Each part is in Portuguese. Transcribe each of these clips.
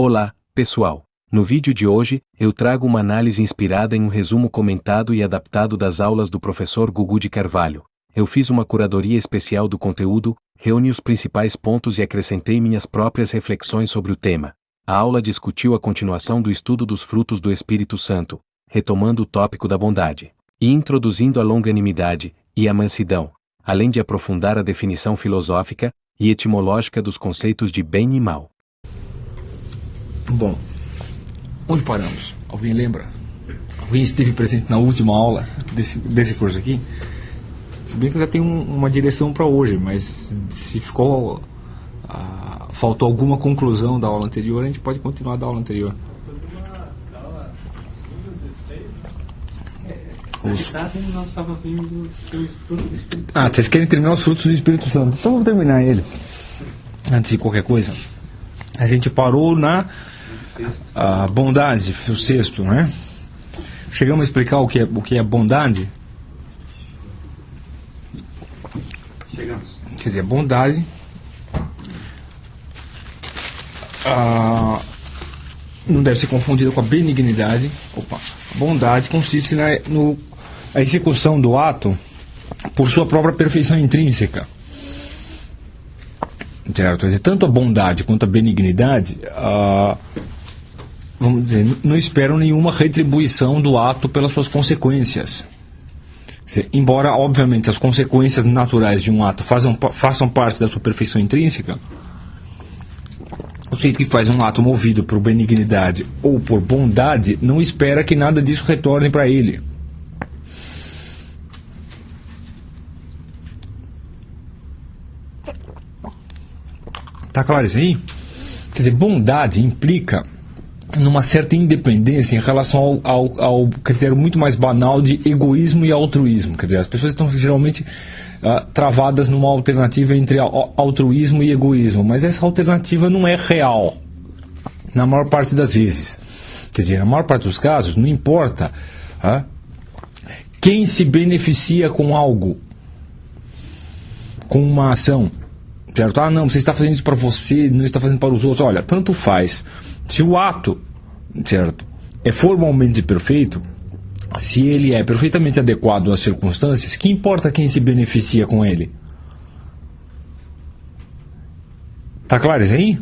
Olá, pessoal! No vídeo de hoje, eu trago uma análise inspirada em um resumo comentado e adaptado das aulas do professor Gugu de Carvalho. Eu fiz uma curadoria especial do conteúdo, reuni os principais pontos e acrescentei minhas próprias reflexões sobre o tema. A aula discutiu a continuação do estudo dos frutos do Espírito Santo, retomando o tópico da bondade, e introduzindo a longanimidade e a mansidão, além de aprofundar a definição filosófica e etimológica dos conceitos de bem e mal. Bom, onde paramos? Alguém lembra? Alguém esteve presente na última aula desse curso aqui? Se bem que eu já tenho uma direção para hoje, mas se faltou alguma conclusão da aula anterior, a gente pode continuar da aula anterior. Vocês querem terminar os frutos do Espírito Santo? Então vamos terminar eles. Antes de qualquer coisa, a gente parou na bondade, o sexto, né? Chegamos a explicar o que é bondade? Chegamos. Quer dizer, bondade não deve ser confundida com a benignidade. Bondade consiste na execução do ato por sua própria perfeição intrínseca. Certo? Quer dizer, tanto a bondade quanto a benignidade, vamos dizer, não esperam nenhuma retribuição do ato pelas suas consequências. Embora, obviamente, as consequências naturais de um ato façam parte da sua perfeição intrínseca, o sujeito que faz um ato movido por benignidade ou por bondade não espera que nada disso retorne para ele. Está claro isso aí? Quer dizer, bondade implica numa certa independência em relação ao critério muito mais banal de egoísmo e altruísmo. Quer dizer, as pessoas estão geralmente travadas numa alternativa entre altruísmo e egoísmo, mas essa alternativa não é real na maior parte das vezes. Quer dizer, na maior parte dos casos, não importa quem se beneficia com algo, com uma ação. Certo? Não, você está fazendo isso para você, não está fazendo para os outros. Olha, tanto faz. Se o ato, certo, é formalmente perfeito, se ele é perfeitamente adequado às circunstâncias, que importa quem se beneficia com ele? Está claro isso aí?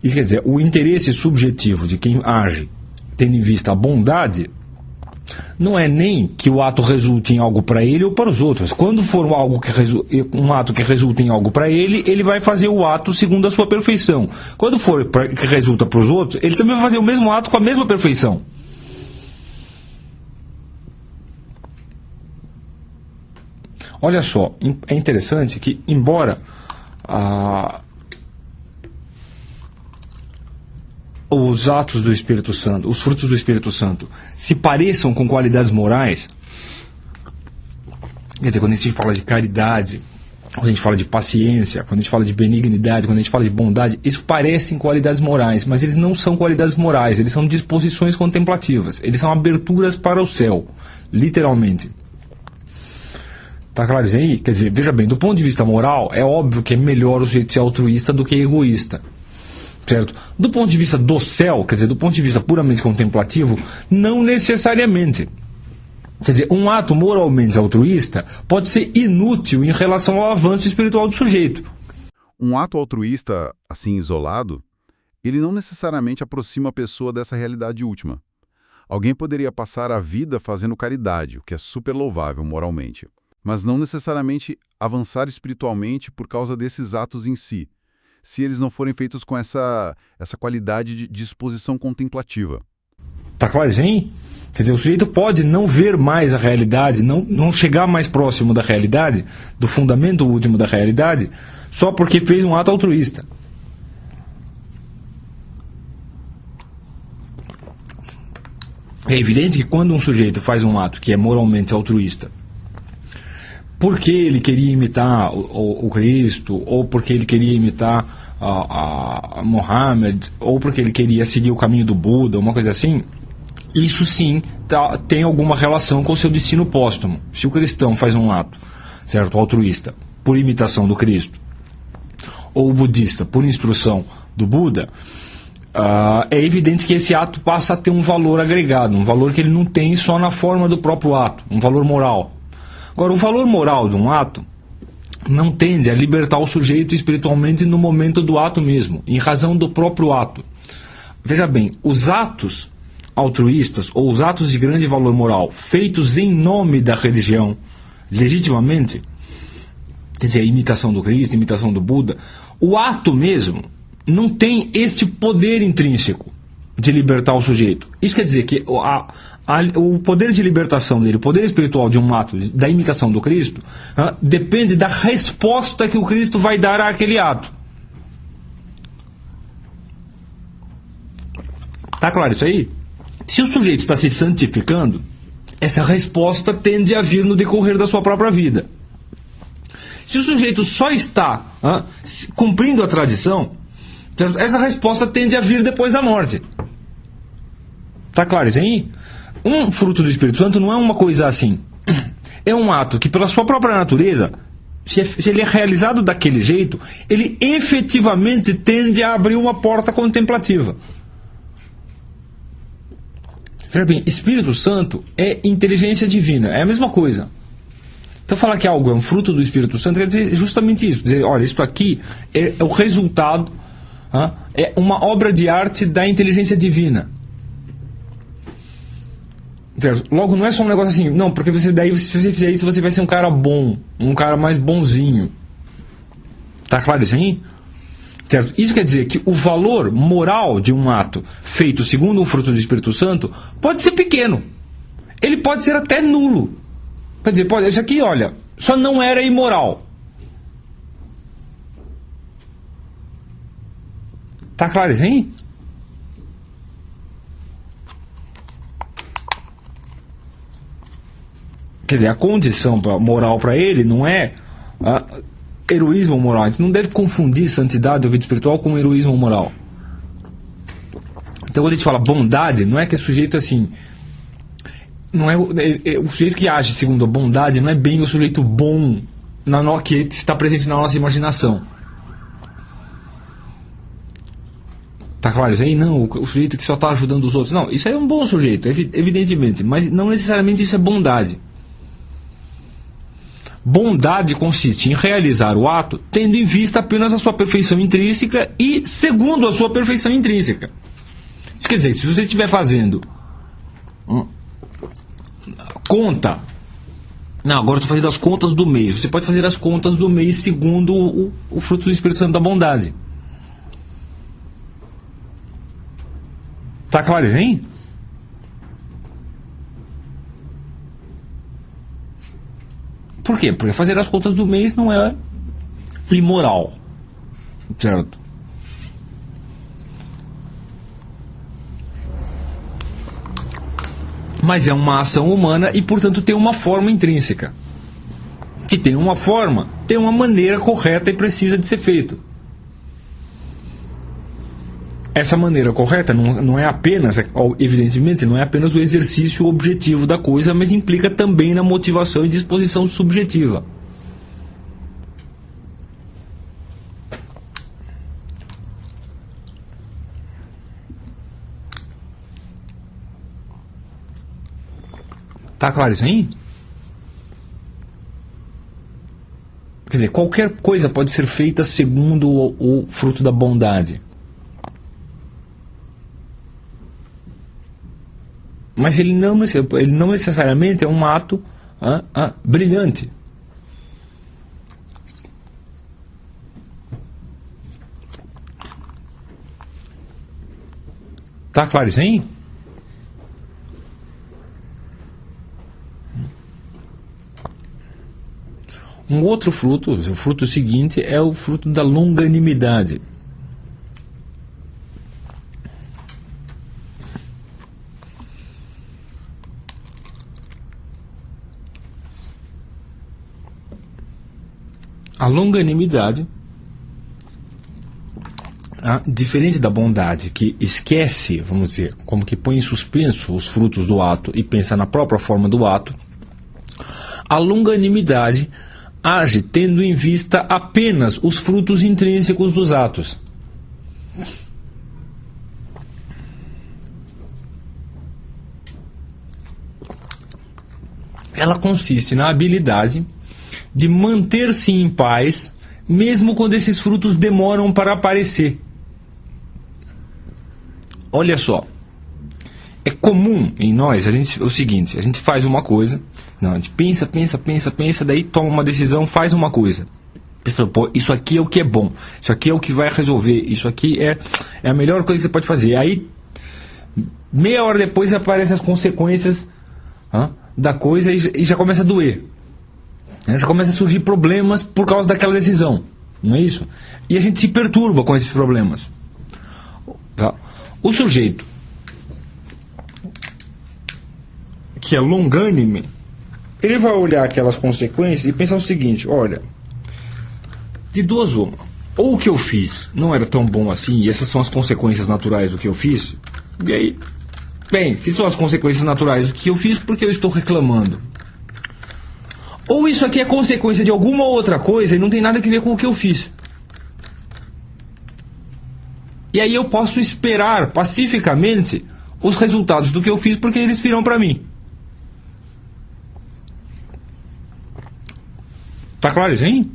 Isso quer dizer, o interesse subjetivo de quem age, tendo em vista a bondade, não é nem que o ato resulte em algo para ele ou para os outros. Quando for um ato que resulta em algo para ele, ele vai fazer o ato segundo a sua perfeição. Quando for que resulta para os outros, ele também vai fazer o mesmo ato com a mesma perfeição. Olha só, é interessante que, embora os atos do Espírito Santo, os frutos do Espírito Santo, se pareçam com qualidades morais, quer dizer, quando a gente fala de caridade, quando a gente fala de paciência, quando a gente fala de benignidade, quando a gente fala de bondade, isso parecem qualidades morais, mas eles não são qualidades morais, eles são disposições contemplativas, eles são aberturas para o céu, literalmente. Está claro isso aí? Quer dizer, veja bem, do ponto de vista moral, é óbvio que é melhor o sujeito ser altruísta do que egoísta. Certo? Do ponto de vista do céu, quer dizer, do ponto de vista puramente contemplativo, não necessariamente. Quer dizer, um ato moralmente altruísta pode ser inútil em relação ao avanço espiritual do sujeito. Um ato altruísta, assim isolado, ele não necessariamente aproxima a pessoa dessa realidade última. Alguém poderia passar a vida fazendo caridade, o que é super louvável moralmente, mas não necessariamente avançar espiritualmente por causa desses atos em si, se eles não forem feitos com essa qualidade de disposição contemplativa. Está claro isso aí? Quer dizer, o sujeito pode não ver mais a realidade, não chegar mais próximo da realidade, do fundamento último da realidade, só porque fez um ato altruísta. É evidente que quando um sujeito faz um ato que é moralmente altruísta, porque ele queria imitar o Cristo, ou porque ele queria imitar a Mohammed, ou porque ele queria seguir o caminho do Buda, uma coisa assim, isso sim tem alguma relação com o seu destino póstumo. Se o cristão faz um ato, certo, altruísta, por imitação do Cristo, ou o budista por instrução do Buda, é evidente que esse ato passa a ter um valor agregado, um valor que ele não tem só na forma do próprio ato, um valor moral. Agora, o valor moral de um ato não tende a libertar o sujeito espiritualmente no momento do ato mesmo, em razão do próprio ato. Veja bem, os atos altruístas ou os atos de grande valor moral feitos em nome da religião, legitimamente, quer dizer, a imitação do Cristo, a imitação do Buda, o ato mesmo não tem este poder intrínseco de libertar o sujeito. Isso quer dizer que o poder de libertação dele, o poder espiritual de um ato, da imitação do Cristo, depende da resposta que o Cristo vai dar àquele ato. Tá claro isso aí? Se o sujeito está se santificando, essa resposta tende a vir no decorrer da sua própria vida. Se o sujeito só está cumprindo a tradição, essa resposta tende a vir depois da morte. Tá claro isso aí? Um fruto do Espírito Santo não é uma coisa assim. É um ato que, pela sua própria natureza, se ele é realizado daquele jeito, ele efetivamente tende a abrir uma porta contemplativa. Veja bem, Espírito Santo é inteligência divina, é a mesma coisa. Então falar que algo é um fruto do Espírito Santo quer dizer justamente isso. Dizer, olha, isso aqui é o resultado, é uma obra de arte da inteligência divina. Logo, não é só um negócio assim, não, porque se você fizer isso, você vai ser um cara bom, um cara mais bonzinho. Tá claro isso aí? Certo? Isso quer dizer que o valor moral de um ato feito segundo um fruto do Espírito Santo pode ser pequeno. Ele pode ser até nulo. Quer dizer, isso aqui, olha, só não era imoral. Tá claro isso aí? Quer dizer, a condição moral para ele não é heroísmo moral. A gente não deve confundir santidade ou vida espiritual com heroísmo moral. Então, quando a gente fala bondade, não é que é sujeito assim. Não é o sujeito que age segundo a bondade, não é bem o sujeito bom que está presente na nossa imaginação. Tá claro isso aí? Não, o sujeito que só está ajudando os outros. Não, isso aí é um bom sujeito, evidentemente, mas não necessariamente isso é bondade. Bondade consiste em realizar o ato tendo em vista apenas a sua perfeição intrínseca e segundo a sua perfeição intrínseca. Isso quer dizer, se você estiver fazendo conta, não, agora estou fazendo as contas do mês, você pode fazer as contas do mês segundo o fruto do Espírito Santo da bondade. Tá claro, hein? Por quê? Porque fazer as contas do mês não é imoral, certo? Mas é uma ação humana e, portanto, tem uma forma intrínseca. Se tem uma forma, tem uma maneira correta e precisa de ser feito. Essa maneira correta não é apenas, evidentemente, não é apenas o exercício objetivo da coisa, mas implica também na motivação e disposição subjetiva. Tá claro isso aí? Quer dizer, qualquer coisa pode ser feita segundo o fruto da bondade. Mas ele não necessariamente é um ato brilhante. Tá claro isso aí? Um outro fruto, o fruto seguinte, é o fruto da longanimidade. A longanimidade, diferente da bondade, que esquece, vamos dizer, como que põe em suspenso os frutos do ato e pensa na própria forma do ato, a longanimidade age tendo em vista apenas os frutos intrínsecos dos atos. ela consiste na habilidade de manter-se em paz, mesmo quando esses frutos demoram para aparecer. Olha só, é comum em nós o seguinte: a gente faz uma coisa, não, a gente pensa, daí toma uma decisão, faz uma coisa. Pensa, pô, isso aqui é o que é bom, isso aqui é o que vai resolver, isso aqui é a melhor coisa que você pode fazer. Aí, meia hora depois, aparecem as consequências da coisa e já começa a doer. Já começa a surgir problemas por causa daquela decisão, não é isso? E a gente se perturba com esses problemas. O sujeito que é longânime, ele vai olhar aquelas consequências e pensar o seguinte: olha, de duas uma, ou o que eu fiz não era tão bom assim, e essas são as consequências naturais do que eu fiz, e aí, bem, se são as consequências naturais do que eu fiz, por que eu estou reclamando? Ou isso aqui é consequência de alguma outra coisa e não tem nada a ver com o que eu fiz. E aí eu posso esperar pacificamente os resultados do que eu fiz, porque eles virão para mim. Tá claro isso, hein?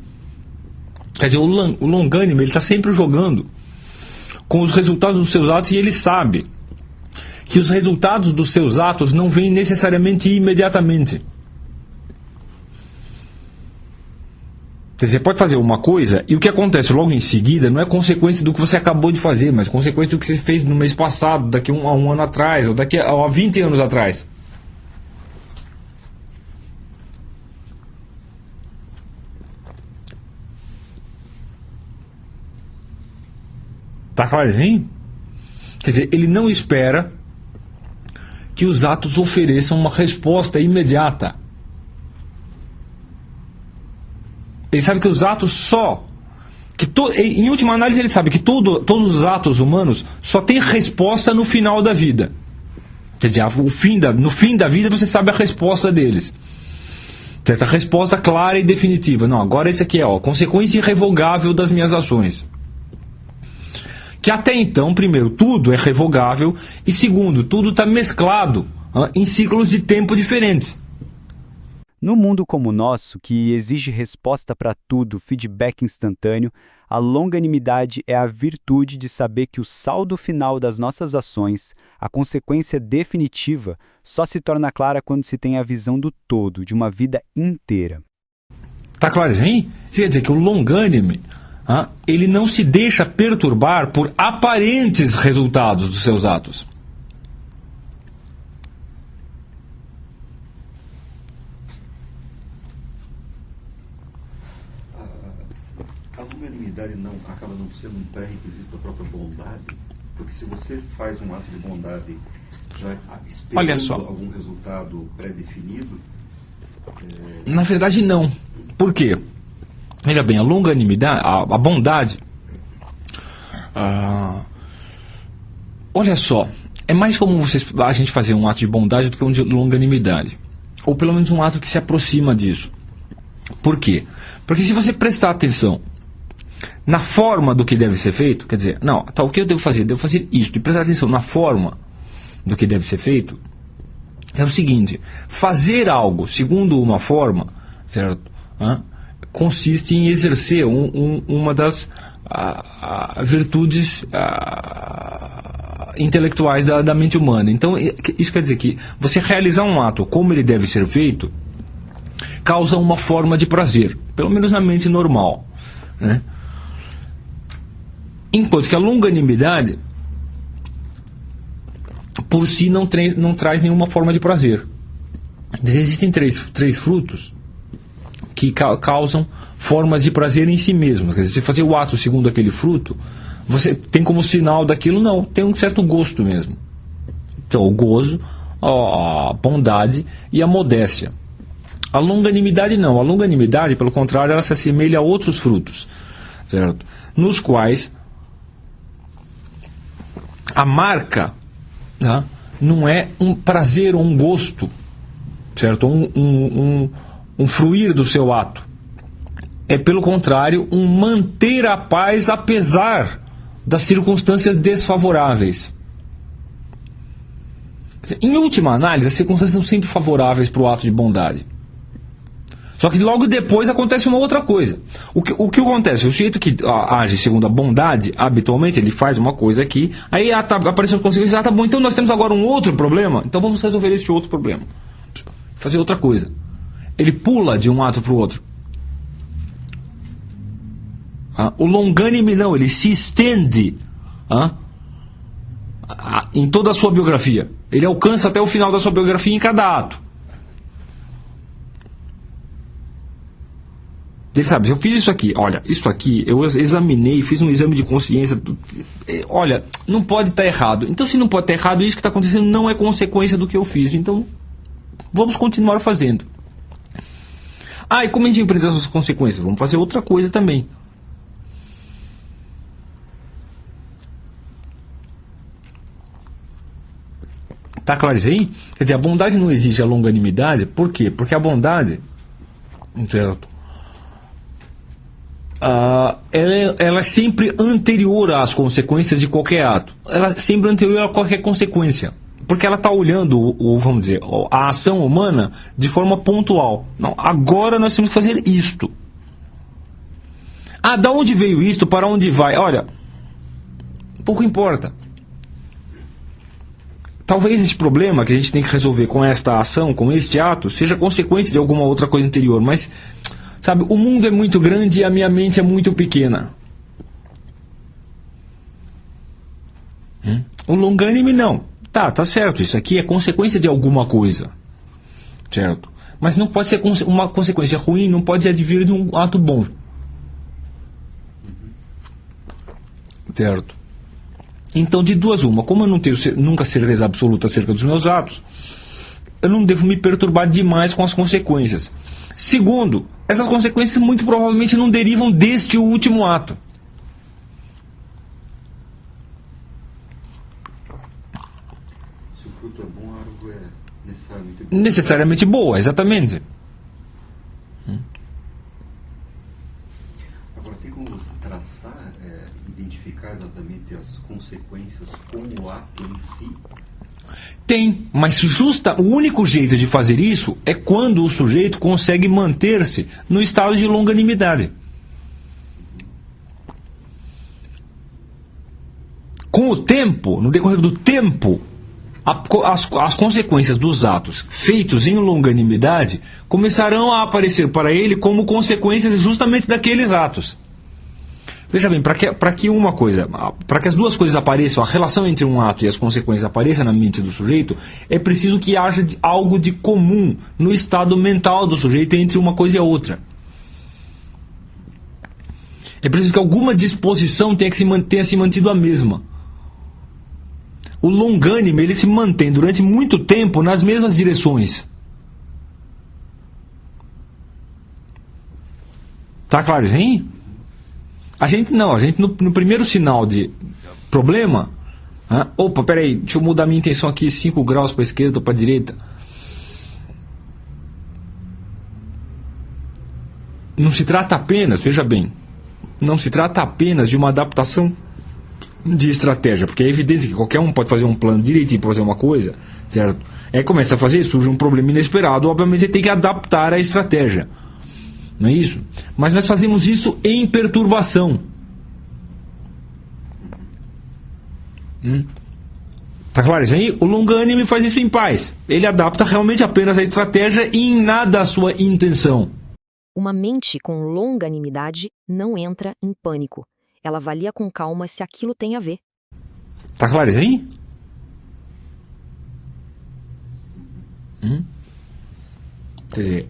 Quer dizer, o longânime, ele está sempre jogando com os resultados dos seus atos, e ele sabe que os resultados dos seus atos não vêm necessariamente imediatamente. Quer dizer, você pode fazer uma coisa e o que acontece logo em seguida não é consequência do que você acabou de fazer, mas consequência do que você fez no mês passado, daqui a um ano atrás, ou daqui a 20 anos atrás. Tá claro, hein? Quer dizer, ele não espera que os atos ofereçam uma resposta imediata. Ele sabe que os atos em última análise, ele sabe que todos os atos humanos só têm resposta no final da vida. Quer dizer, no fim da vida você sabe a resposta deles. Certa resposta clara e definitiva. Não, agora esse aqui é consequência irrevogável das minhas ações. Que até então, primeiro, tudo é revogável, e segundo, tudo está mesclado em ciclos de tempo diferentes. No mundo como o nosso, que exige resposta para tudo, feedback instantâneo, a longanimidade é a virtude de saber que o saldo final das nossas ações, a consequência definitiva, só se torna clara quando se tem a visão do todo, de uma vida inteira. Tá claro, hein? Isso quer dizer que o longânime, ele não se deixa perturbar por aparentes resultados dos seus atos. A longanimidade acaba não sendo um pré-requisito da própria bondade, porque se você faz um ato de bondade já esperando algum resultado pré-definido... Na verdade, não. Por quê? Veja bem, a longanimidade, a bondade... olha só, é mais comum a gente fazer um ato de bondade do que um de longanimidade. Ou pelo menos um ato que se aproxima disso. Por quê? Porque se você prestar atenção na forma do que deve ser feito, quer dizer, não, tá, o que eu devo fazer? Devo fazer isto, e prestar atenção na forma do que deve ser feito, é o seguinte: fazer algo segundo uma forma, certo? Consiste em exercer uma das virtudes intelectuais da mente humana. Então, isso quer dizer que você realizar um ato como ele deve ser feito causa uma forma de prazer, pelo menos na mente normal, né? Enquanto que a longanimidade, por si, não traz nenhuma forma de prazer. Existem três frutos que causam formas de prazer em si mesmos. Quer dizer, se você fazer o ato segundo aquele fruto, você tem como sinal daquilo, não, tem um certo gosto mesmo. Então, o gozo, a bondade e a modéstia. A longanimidade não. A longanimidade, pelo contrário, ela se assemelha a outros frutos, certo? Nos quais a marca, né, não é um prazer ou um gosto, certo? Um fruir do seu ato. É, pelo contrário, um manter a paz apesar das circunstâncias desfavoráveis. Em última análise, as circunstâncias são sempre favoráveis para o ato de bondade. Só que logo depois acontece uma outra coisa. O que acontece? O sujeito que age segundo a bondade, habitualmente, ele faz uma coisa aqui, aí apareceu as consequências, tá bom, então nós temos agora um outro problema, então vamos resolver este outro problema. Fazer outra coisa. Ele pula de um ato para o outro. O longânime não, ele se estende em toda a sua biografia. Ele alcança até o final da sua biografia em cada ato. Ele sabe, eu fiz isso aqui, olha, isso aqui, eu examinei, fiz um exame de consciência, olha, não pode estar errado. Então, se não pode estar errado, isso que está acontecendo não é consequência do que eu fiz. Então, vamos continuar fazendo. E como a gente enfrenta essas consequências? Vamos fazer outra coisa também. Tá claro isso aí? Quer dizer, a bondade não exige a longanimidade. Por quê? Porque a bondade, certo? Ela é sempre anterior às consequências de qualquer ato. Ela é sempre anterior a qualquer consequência. Porque ela está olhando, vamos dizer, a ação humana de forma pontual. Não, agora nós temos que fazer isto. Da onde veio isto? Para onde vai? Olha, pouco importa. Talvez esse problema que a gente tem que resolver com esta ação, com este ato, seja consequência de alguma outra coisa anterior, mas... Sabe, o mundo é muito grande e a minha mente é muito pequena. O longânime não. Tá certo, isso aqui é consequência de alguma coisa. Certo? Mas não pode ser uma consequência ruim, não pode advir de um ato bom. Certo? Então, de duas uma, como eu não tenho nunca certeza absoluta acerca dos meus atos, eu não devo me perturbar demais com as consequências. Segundo, essas consequências muito provavelmente não derivam deste último ato. Se o fruto é bom, a árvore é necessariamente boa. Necessariamente boa, exatamente. Agora, tem como traçar, identificar exatamente as consequências com o ato em si? Tem, mas o único jeito de fazer isso é quando o sujeito consegue manter-se no estado de longanimidade. Com o tempo, no decorrer do tempo, as consequências dos atos feitos em longanimidade começarão a aparecer para ele como consequências justamente daqueles atos. Veja bem, para que as duas coisas apareçam, a relação entre um ato e as consequências apareça na mente do sujeito, é preciso que haja algo de comum no estado mental do sujeito entre uma coisa e a outra. É preciso que alguma disposição tenha se mantido a mesma. O longânime, ele se mantém durante muito tempo nas mesmas direções. Tá claro, hein? A gente no primeiro sinal de problema, opa, peraí, deixa eu mudar minha intenção aqui 5 graus para a esquerda ou para a direita. Não se trata apenas, veja bem, não se trata apenas de uma adaptação de estratégia, porque é evidente que qualquer um pode fazer um plano direitinho para fazer uma coisa, certo? Começa a fazer, surge um problema inesperado, obviamente você tem que adaptar a estratégia. Não é isso? Mas nós fazemos isso em perturbação. Tá claro isso aí? O longânime faz isso em paz. Ele adapta realmente apenas a estratégia e em nada a sua intenção. Uma mente com longanimidade não entra em pânico. Ela avalia com calma se aquilo tem a ver. Tá claro isso aí? Quer dizer,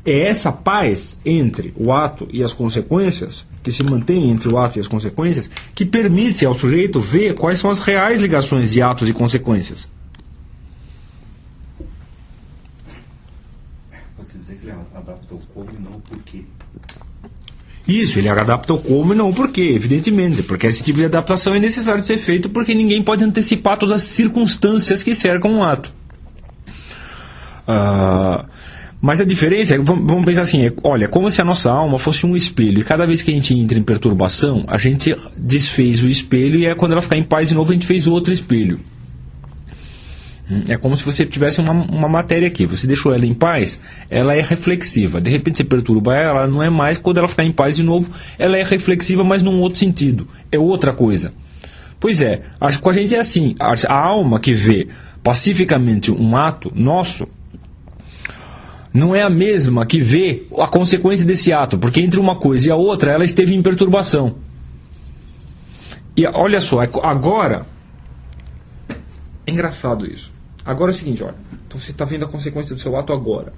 é essa paz entre o ato e as consequências, que se mantém entre o ato e as consequências, que permite ao sujeito ver quais são as reais ligações de atos e consequências. Pode-se dizer que ele adapta o como e não o porquê. Isso, ele adapta o como e não o porquê, evidentemente, porque esse tipo de adaptação é necessário de ser feito porque ninguém pode antecipar todas as circunstâncias que cercam um ato. Mas a diferença é, vamos pensar assim, olha, como se a nossa alma fosse um espelho, e cada vez que a gente entra em perturbação, a gente desfez o espelho, e quando ela ficar em paz de novo, a gente fez outro espelho. É como se você tivesse uma matéria aqui, você deixou ela em paz, ela é reflexiva. De repente você perturba ela não é mais, quando ela ficar em paz de novo, ela é reflexiva, mas num outro sentido, é outra coisa. Pois é, com a gente é assim, a alma que vê pacificamente um ato nosso, não é a mesma que vê a consequência desse ato, porque entre uma coisa e a outra, ela esteve em perturbação. E olha só, agora, é engraçado isso. Agora é o seguinte, olha, então você está vendo a consequência do seu ato agora.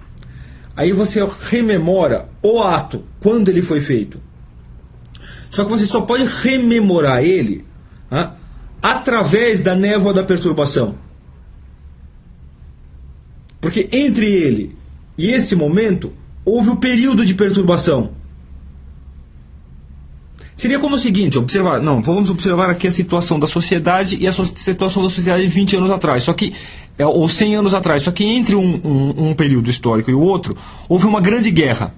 Aí você rememora o ato, quando ele foi feito. Só que você só pode rememorar ele através da névoa da perturbação. Porque entre ele e esse momento, houve o período de perturbação. Seria como o seguinte, vamos observar aqui a situação da sociedade e a situação da sociedade 20 anos atrás, ou 100 anos atrás, só que entre um período histórico e o outro, houve uma grande guerra.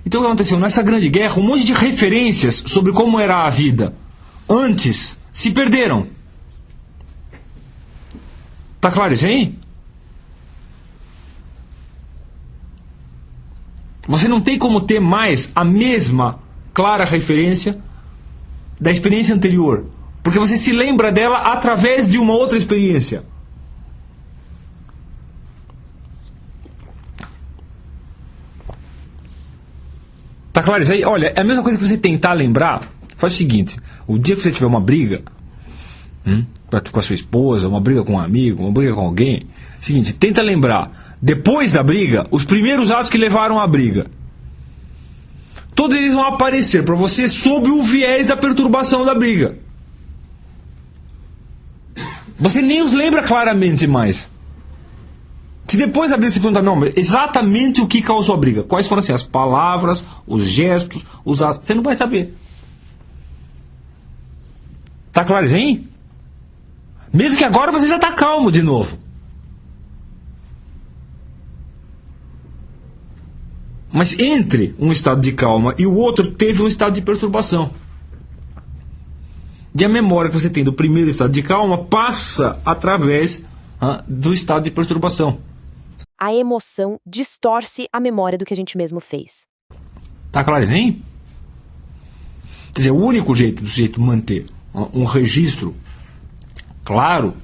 Então o que aconteceu? Nessa grande guerra, um monte de referências sobre como era a vida antes se perderam. Tá claro isso aí? Você não tem como ter mais a mesma clara referência da experiência anterior, porque você se lembra dela através de uma outra experiência. Tá claro isso aí? Olha, é a mesma coisa que você tentar lembrar. Faz o seguinte, o dia que você tiver uma briga com a sua esposa, uma briga com um amigo, uma briga com alguém, seguinte, tenta lembrar, depois da briga, os primeiros atos que levaram à briga. Todos eles vão aparecer para você sob o viés da perturbação da briga. Você nem os lembra claramente mais. Se depois da briga você perguntar, não, exatamente o que causou a briga, quais foram assim, as palavras, os gestos, os atos, você não vai saber. Tá claro isso aí? Mesmo que agora você já está calmo de novo. Mas entre um estado de calma e o outro teve um estado de perturbação. E a memória que você tem do primeiro estado de calma passa através do estado de perturbação. A emoção distorce a memória do que a gente mesmo fez. Tá claro isso aí? Quer dizer, o único jeito do sujeito manter um registro claro,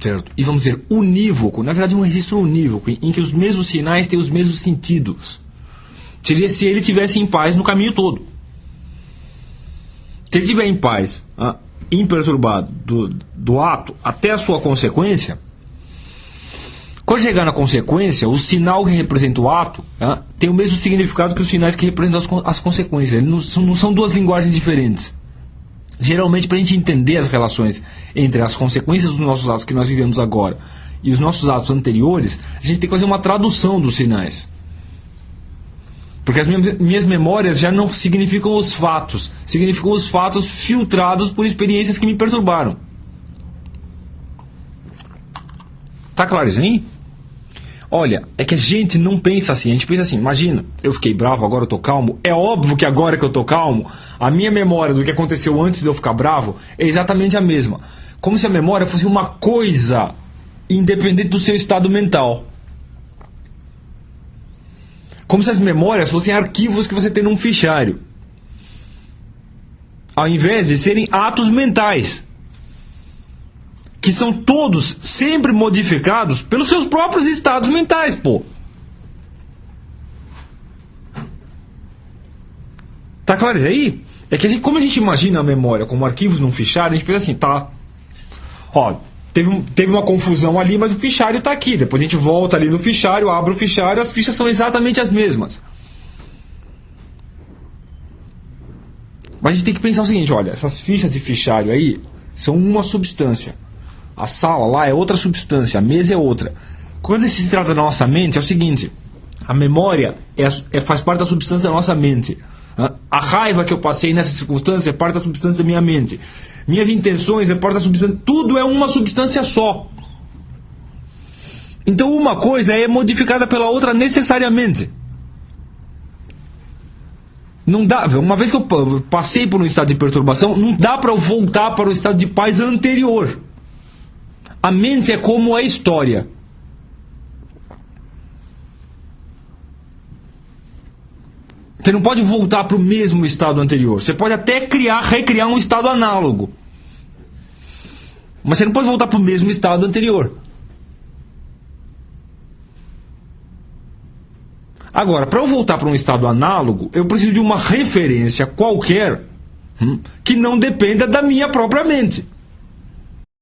certo? E vamos dizer unívoco, na verdade um registro unívoco, em que os mesmos sinais têm os mesmos sentidos, seria se ele estivesse em paz no caminho todo. Se ele estiver em paz, imperturbado do ato até a sua consequência, quando chegar na consequência, o sinal que representa o ato tem o mesmo significado que os sinais que representam as consequências. Não são duas linguagens diferentes. Geralmente, para a gente entender as relações entre as consequências dos nossos atos que nós vivemos agora e os nossos atos anteriores, a gente tem que fazer uma tradução dos sinais. Porque as minhas memórias já não significam os fatos, significam os fatos filtrados por experiências que me perturbaram. Tá claro isso aí? Olha, é que a gente não pensa assim, a gente pensa assim, imagina, eu fiquei bravo, agora eu tô calmo, é óbvio que agora que eu tô calmo, a minha memória do que aconteceu antes de eu ficar bravo é exatamente a mesma. Como se a memória fosse uma coisa independente do seu estado mental. Como se as memórias fossem arquivos que você tem num fichário, ao invés de serem atos mentais, que são todos sempre modificados pelos seus próprios estados mentais, pô. Tá claro isso aí? É que como a gente imagina a memória como arquivos num fichário, a gente pensa assim, tá, ó, teve uma confusão ali, mas o fichário tá aqui. Depois a gente volta ali no fichário, abre o fichário, as fichas são exatamente as mesmas. Mas a gente tem que pensar o seguinte, olha, essas fichas de fichário aí são uma substância. A sala lá é outra substância, a mesa é outra. Quando isso se trata da nossa mente, é o seguinte, a memória faz parte da substância da nossa mente. A raiva que eu passei nessa circunstância é parte da substância da minha mente. Minhas intenções é parte da substância. Tudo é uma substância só. Então uma coisa é modificada pela outra necessariamente. Não dá, uma vez que eu passei por um estado de perturbação, não dá para eu voltar para o estado de paz anterior. A mente é como a história. Você não pode voltar para o mesmo estado anterior. Você pode até recriar um estado análogo. Mas você não pode voltar para o mesmo estado anterior. Agora, para eu voltar para um estado análogo, eu preciso de uma referência qualquer que não dependa da minha própria mente.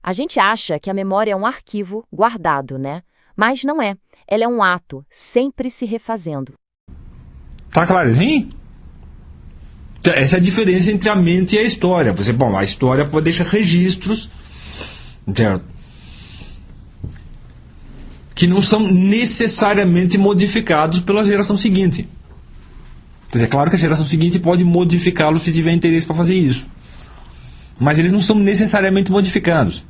A gente acha que a memória é um arquivo guardado, né? Mas não é. Ela é um ato, sempre se refazendo. Tá claro, hein? Essa é a diferença entre a mente e a história. A história pode deixar registros, certo? Que não são necessariamente modificados pela geração seguinte. É claro que a geração seguinte pode modificá-lo se tiver interesse para fazer isso. Mas eles não são necessariamente modificados.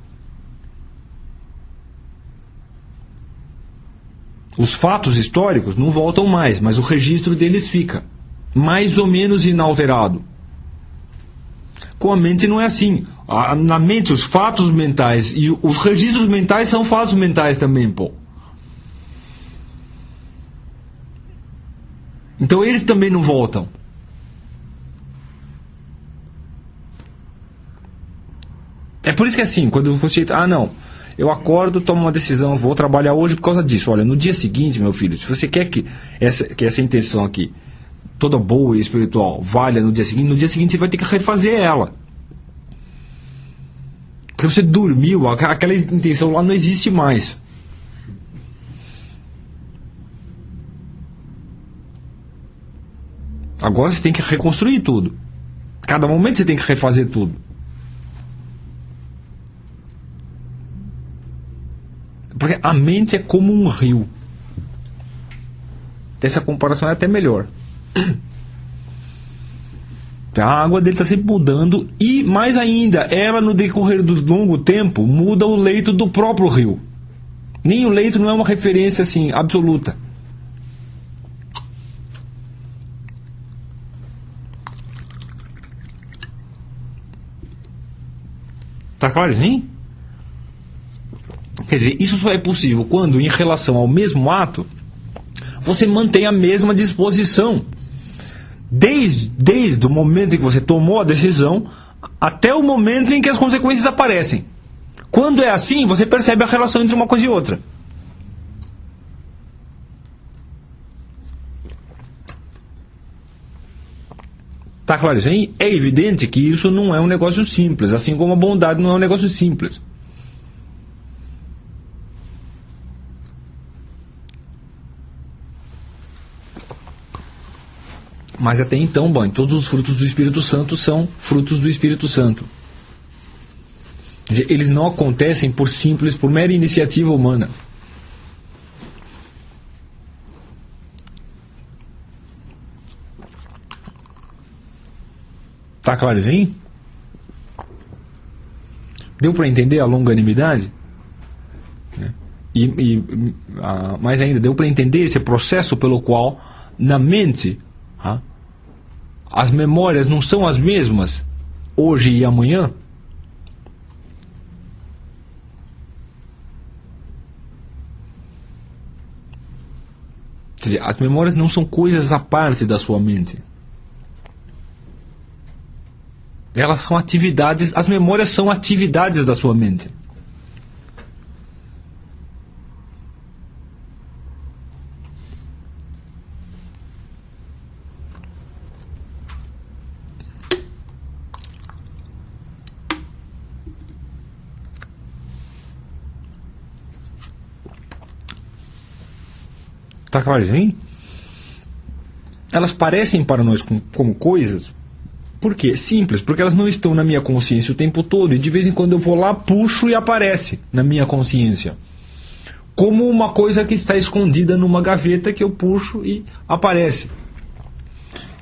Os fatos históricos não voltam mais, mas o registro deles fica mais ou menos inalterado. Com a mente não é assim. Na mente, os fatos mentais e os registros mentais são fatos mentais também, pô. Então eles também não voltam. É por isso que é assim, quando você... eu acordo, tomo uma decisão, vou trabalhar hoje por causa disso. Olha, no dia seguinte, meu filho, se você quer que essa intenção aqui, toda boa e espiritual, valha no dia seguinte você vai ter que refazer ela. Porque você dormiu, aquela intenção lá não existe mais. Agora você tem que reconstruir tudo. Cada momento você tem que refazer tudo. Porque a mente é como um rio. Essa comparação é até melhor. A água dele está sempre mudando e, mais ainda, ela no decorrer do longo tempo muda o leito do próprio rio. Nem o leito não é uma referência assim absoluta. Tá claro, hein? Quer dizer, isso só é possível quando, em relação ao mesmo ato, você mantém a mesma disposição. Desde o momento em que você tomou a decisão até o momento em que as consequências aparecem. Quando é assim, você percebe a relação entre uma coisa e outra. Tá claro isso aí? É evidente que isso não é um negócio simples, assim como a bondade não é um negócio simples. Mas até então, todos os frutos do Espírito Santo são frutos do Espírito Santo. Quer dizer, eles não acontecem por mera iniciativa humana. Tá claro isso aí? Deu para entender a longanimidade? Mais ainda, deu para entender esse processo pelo qual, na mente, as memórias não são as mesmas hoje e amanhã? Quer dizer, as memórias não são coisas à parte da sua mente. Elas são atividades, as memórias são atividades da sua mente. Tá claro, hein? Elas parecem para nós como coisas. Por quê? Simples, porque elas não estão na minha consciência o tempo todo e de vez em quando eu vou lá, puxo e aparece na minha consciência. Como uma coisa que está escondida numa gaveta que eu puxo e aparece.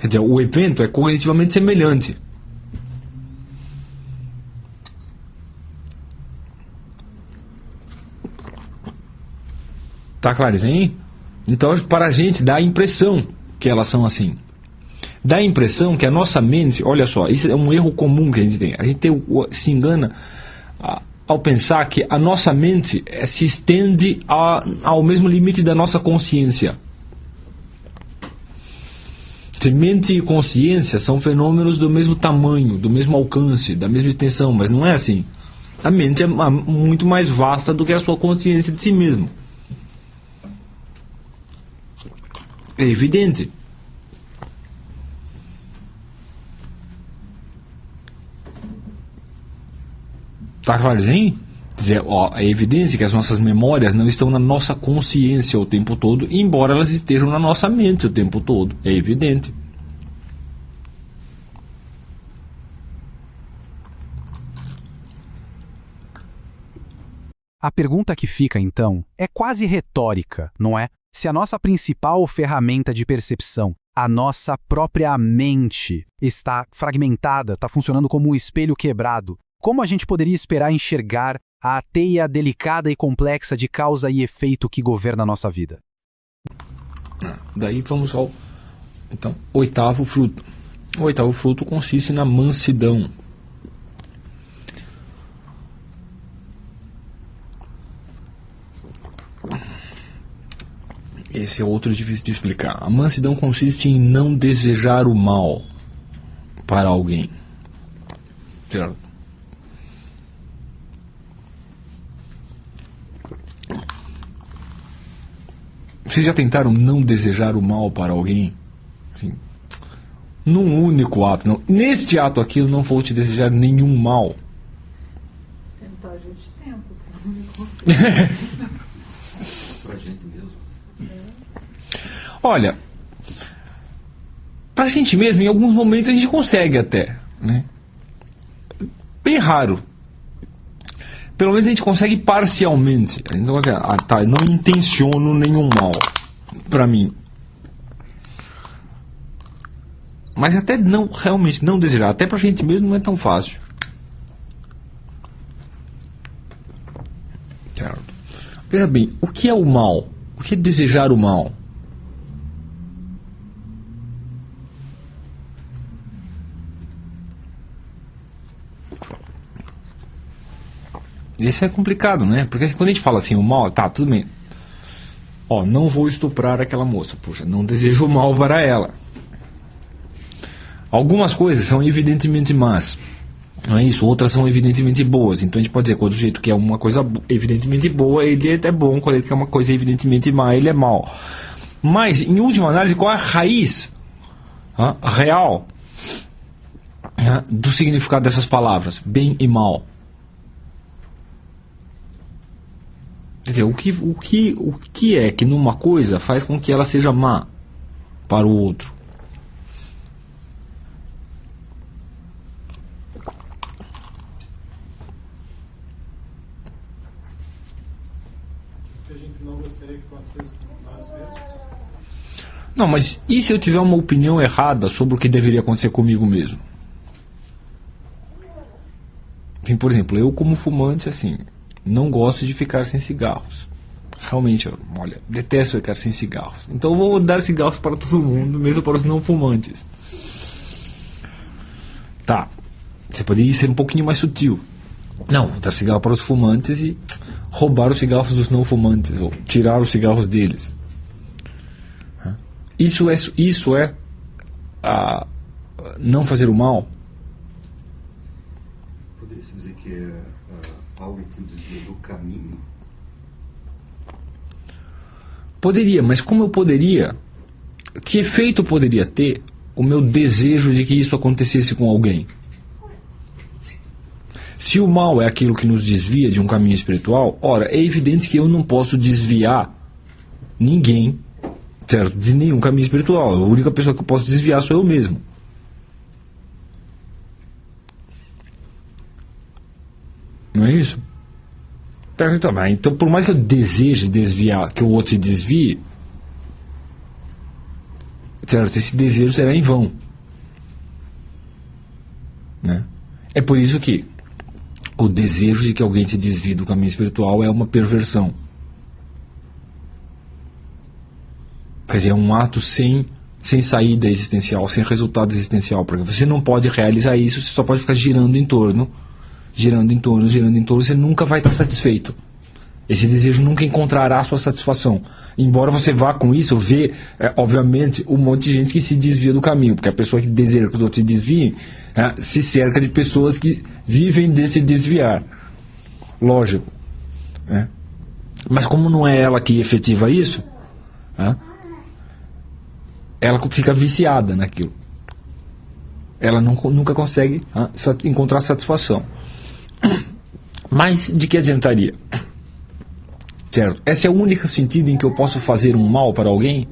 Quer dizer, o evento é cognitivamente semelhante. Tá claro, hein? Então, para a gente dá a impressão que elas são assim. Dá a impressão que a nossa mente, olha só, isso é um erro comum que a gente tem. A gente se engana ao pensar que a nossa mente se estende ao mesmo limite da nossa consciência. Mente e consciência são fenômenos do mesmo tamanho, do mesmo alcance, da mesma extensão, mas não é assim. A mente é muito mais vasta do que a sua consciência de si mesmo. É evidente. Tá claro assim? Quer dizer, é evidente que as nossas memórias não estão na nossa consciência o tempo todo, embora elas estejam na nossa mente o tempo todo. É evidente. A pergunta que fica, então, é quase retórica, não é? Se a nossa principal ferramenta de percepção, a nossa própria mente, está fragmentada, está funcionando como um espelho quebrado, como a gente poderia esperar enxergar a teia delicada e complexa de causa e efeito que governa a nossa vida? Daí vamos ao oitavo fruto. O oitavo fruto consiste na mansidão. Esse é outro difícil de explicar. A mansidão consiste em não desejar o mal para alguém. Certo? Vocês já tentaram não desejar o mal para alguém? Assim, num único ato. Não. Neste ato aqui eu não vou te desejar nenhum mal. Tentar a gente tenta. Pra gente mesmo. Olha, pra gente mesmo, em alguns momentos a gente consegue até, né? Bem raro. Pelo menos a gente consegue parcialmente. A gente não consegue, eu não intenciono nenhum mal pra mim. Mas até não, realmente não desejar, até pra gente mesmo não é tão fácil. Certo. Veja bem, o que é o mal? O que é desejar o mal? Isso é complicado, né? Porque quando a gente fala assim, o mal, tá, tudo bem. Não vou estuprar aquela moça. Puxa, não desejo o mal para ela. Algumas coisas são evidentemente más. Não é isso? Outras são evidentemente boas. Então a gente pode dizer, quando o sujeito quer uma coisa evidentemente boa, ele é até bom. Quando ele quer uma coisa evidentemente má, ele é mau. Mas, em última análise, qual é a raiz real do significado dessas palavras? Bem e mal. Quer dizer, o que é que numa coisa faz com que ela seja má para o outro? A gente não gostaria que acontecesse com nós mesmos? Não, mas e se eu tiver uma opinião errada sobre o que deveria acontecer comigo mesmo? Assim, por exemplo, eu como fumante, assim, não gosto de ficar sem cigarros. Realmente, olha, detesto ficar sem cigarros. Então eu vou dar cigarros para todo mundo, mesmo para os não fumantes. Tá, você poderia ser um pouquinho mais sutil. Não, vou dar cigarro para os fumantes e roubar os cigarros dos não fumantes, ou tirar os cigarros deles. Isso é não fazer o mal? Poderia-se dizer que é algo que o desvia do caminho? Poderia, mas como eu poderia? Que efeito poderia ter o meu desejo de que isso acontecesse com alguém? Se o mal é aquilo que nos desvia de um caminho espiritual, ora, é evidente que eu não posso desviar ninguém, certo, de nenhum caminho espiritual. A única pessoa que eu posso desviar sou eu mesmo. Não é isso? Então, por mais que eu deseje desviar, que o outro se desvie, certo, esse desejo será em vão. Né? É por isso que o desejo de que alguém se desvie do caminho espiritual é uma perversão. Quer dizer, é um ato sem saída existencial, sem resultado existencial, porque você não pode realizar isso, você só pode ficar girando em torno girando em torno, você nunca vai estar satisfeito. Esse desejo nunca encontrará a sua satisfação. Embora você vá com isso ver, obviamente, um monte de gente que se desvia do caminho, porque a pessoa que deseja que os outros se desviem, se cerca de pessoas que vivem desse desviar. Lógico. Mas como não é ela que efetiva isso, ela fica viciada naquilo. Ela nunca consegue encontrar satisfação. Mas de que adiantaria? Certo? Esse é o único sentido em que eu posso fazer um mal para alguém?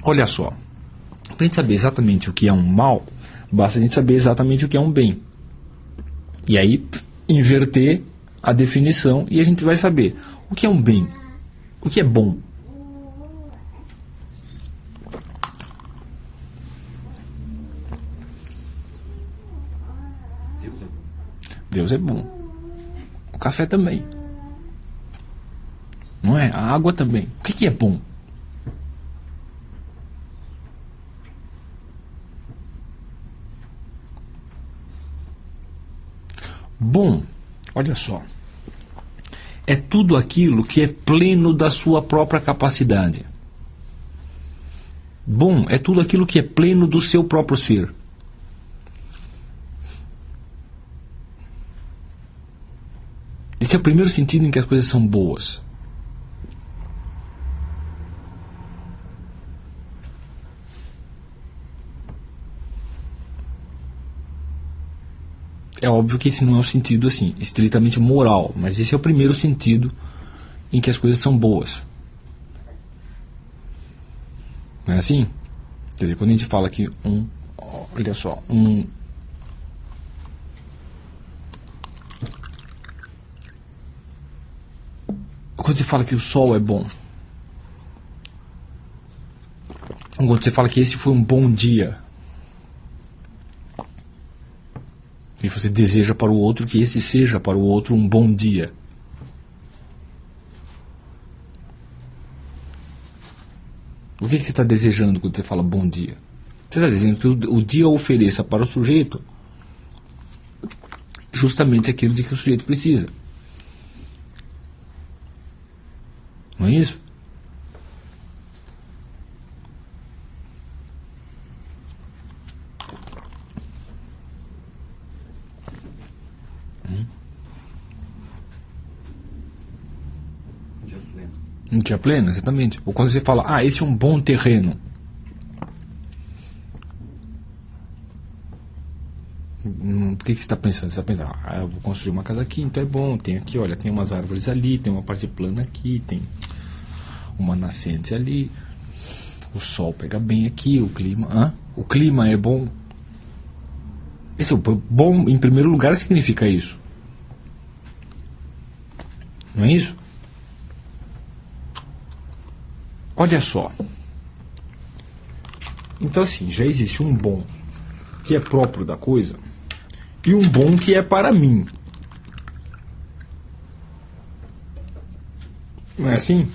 Olha só, para a gente saber exatamente o que é um mal, basta a gente saber exatamente o que é um bem. E aí, inverter a definição e a gente vai saber o que é um bem, o que é bom. Deus é bom. O café também. Não é? A água também. O que é bom? Bom, olha só, é tudo aquilo que é pleno da sua própria capacidade. Bom, é tudo aquilo que é pleno do seu próprio ser. Esse é o primeiro sentido em que as coisas são boas. É óbvio que esse não é um sentido assim, estritamente moral, mas esse é o primeiro sentido em que as coisas são boas. Não é assim? Quer dizer, quando a gente fala que olha só, quando você fala que o sol é bom, quando você fala que esse foi um bom dia, e você deseja para o outro que esse seja para o outro um bom dia. O que você está desejando quando você fala bom dia? Você está dizendo que o dia ofereça para o sujeito justamente aquilo de que o sujeito precisa. Não é isso? Um dia pleno, exatamente. Ou quando você fala, esse é um bom terreno. Por que você está pensando? Você está pensando, eu vou construir uma casa aqui, então é bom. Tem aqui, olha, tem umas árvores ali, tem uma parte plana aqui, tem uma nascente ali. O sol pega bem aqui, o clima. O clima é bom. Esse, bom, em primeiro lugar, significa isso. Não é isso? Olha só. Então assim, já existe um bom que é próprio da coisa e um bom que é para mim. Não é assim?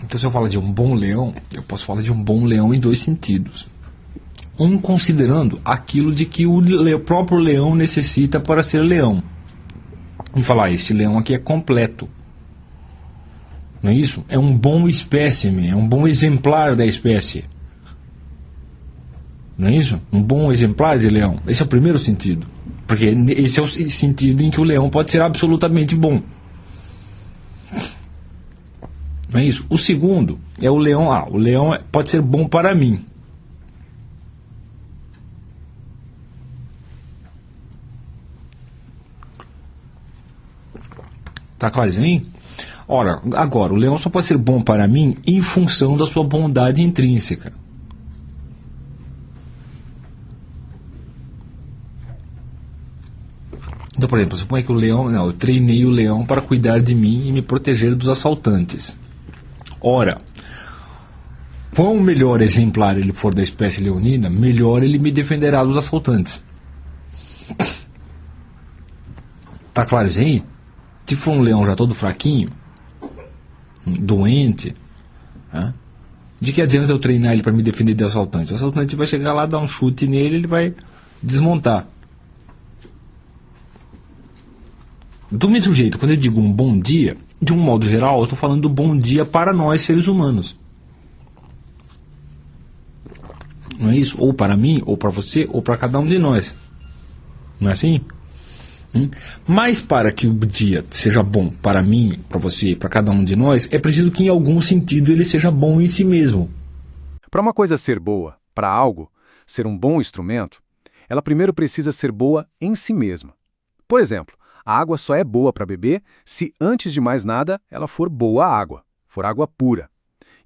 Então se eu falar de um bom leão, eu posso falar de um bom leão em dois sentidos. Um considerando aquilo de que o próprio leão necessita para ser leão. E falar, este leão aqui é completo. Não é isso? É um bom espécime, é um bom exemplar da espécie. Não é isso? Um bom exemplar de leão. Esse é o primeiro sentido. Porque esse é o sentido em que o leão pode ser absolutamente bom. Não é isso? O segundo é o leão. O leão pode ser bom para mim. Tá claro isso aí? Ora, agora, o leão só pode ser bom para mim em função da sua bondade intrínseca. Então, por exemplo, suponha que o leão... eu treinei o leão para cuidar de mim e me proteger dos assaltantes. Ora, Quão melhor exemplar ele for da espécie leonina, melhor ele me defenderá dos assaltantes. Tá claro isso aí? Se for um leão já todo fraquinho, doente, de que adianta eu treinar ele para me defender de assaltante? O assaltante vai chegar lá, dar um chute nele, ele vai desmontar. Do mesmo jeito, quando eu digo um bom dia, de um modo geral, eu estou falando do bom dia para nós, seres humanos. Não é isso? Ou para mim, ou para você, ou para cada um de nós. Não é assim? Mas para que o dia seja bom para mim, para você, para cada um de nós, é preciso que em algum sentido ele seja bom em si mesmo. Para uma coisa ser boa, para algo, ser um bom instrumento, ela primeiro precisa ser boa em si mesma. Por exemplo, a água só é boa para beber se, antes de mais nada, ela for boa água, for água pura.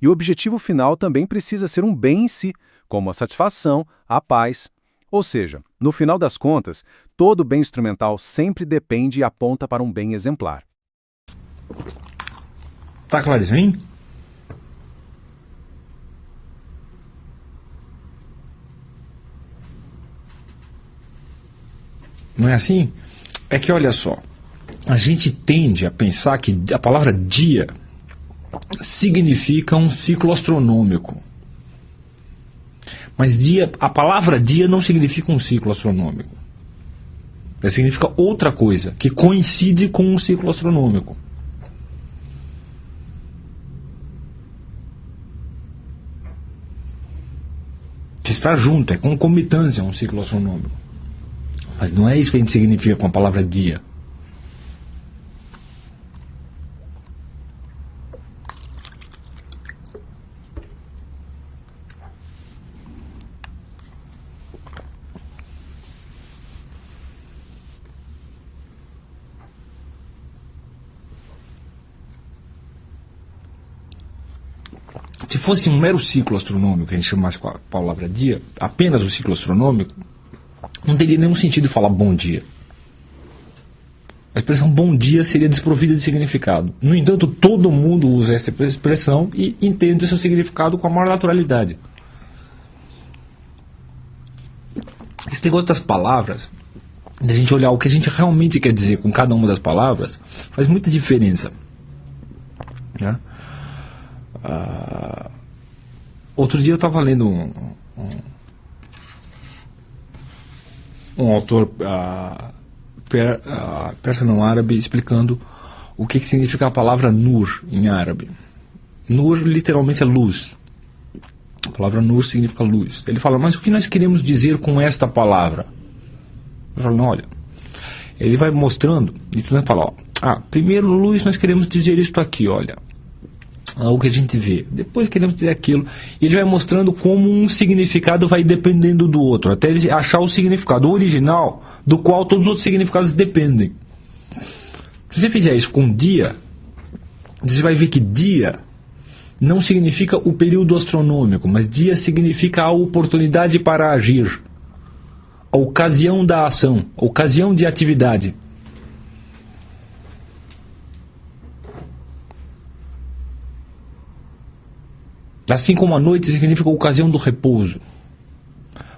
E o objetivo final também precisa ser um bem em si, como a satisfação, a paz. Ou seja, no final das contas, todo bem instrumental sempre depende e aponta para um bem exemplar. Tá claro isso, hein? Não é assim? É que olha só, a gente tende a pensar que a palavra dia significa um ciclo astronômico. Mas a palavra dia não significa um ciclo astronômico. Ela significa outra coisa, que coincide com um ciclo astronômico. Que está junto, é concomitância a um ciclo astronômico. Mas não é isso que a gente significa com a palavra dia. Se fosse um mero ciclo astronômico, que a gente chamasse com a palavra dia, apenas o ciclo astronômico, não teria nenhum sentido falar bom dia. A expressão bom dia seria desprovida de significado. No entanto, todo mundo usa essa expressão e entende seu significado com a maior naturalidade. Esse negócio das palavras, da gente olhar o que a gente realmente quer dizer com cada uma das palavras, faz muita diferença. Né? Outro dia eu estava lendo um autor persa não árabe explicando o que significa a palavra nur em árabe. Nur literalmente é luz. A palavra nur significa luz. Ele fala, mas o que nós queremos dizer com esta palavra? Eu falo, não, olha, ele vai mostrando, e tu vai falar, primeiro luz nós queremos dizer isto aqui, olha. O que a gente vê. Depois queremos dizer aquilo. E ele vai mostrando como um significado vai dependendo do outro, até ele achar o significado original do qual todos os outros significados dependem. Se você fizer isso com dia, você vai ver que dia não significa o período astronômico, mas dia significa a oportunidade para agir, a ocasião da ação, a ocasião de atividade. Assim como a noite significa a ocasião do repouso.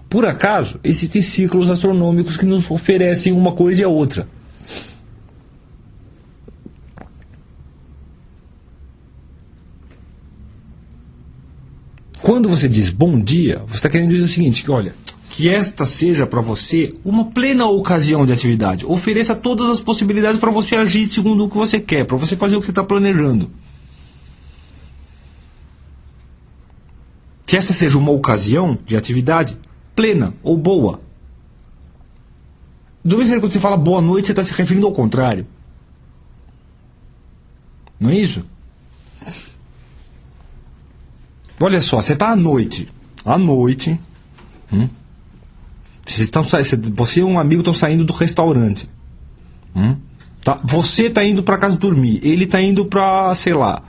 Por acaso, existem ciclos astronômicos que nos oferecem uma coisa e a outra. Quando você diz bom dia, você está querendo dizer o seguinte, que olha, que esta seja para você uma plena ocasião de atividade. Ofereça todas as possibilidades para você agir segundo o que você quer, para você fazer o que você está planejando. Que essa seja uma ocasião de atividade plena ou boa. Do mesmo jeito que quando você fala boa noite, você está se referindo ao contrário. Não é isso? Olha só, você está à noite. À noite. Você e um amigo estão saindo do restaurante. Você está indo para casa dormir. Ele está indo para, sei lá,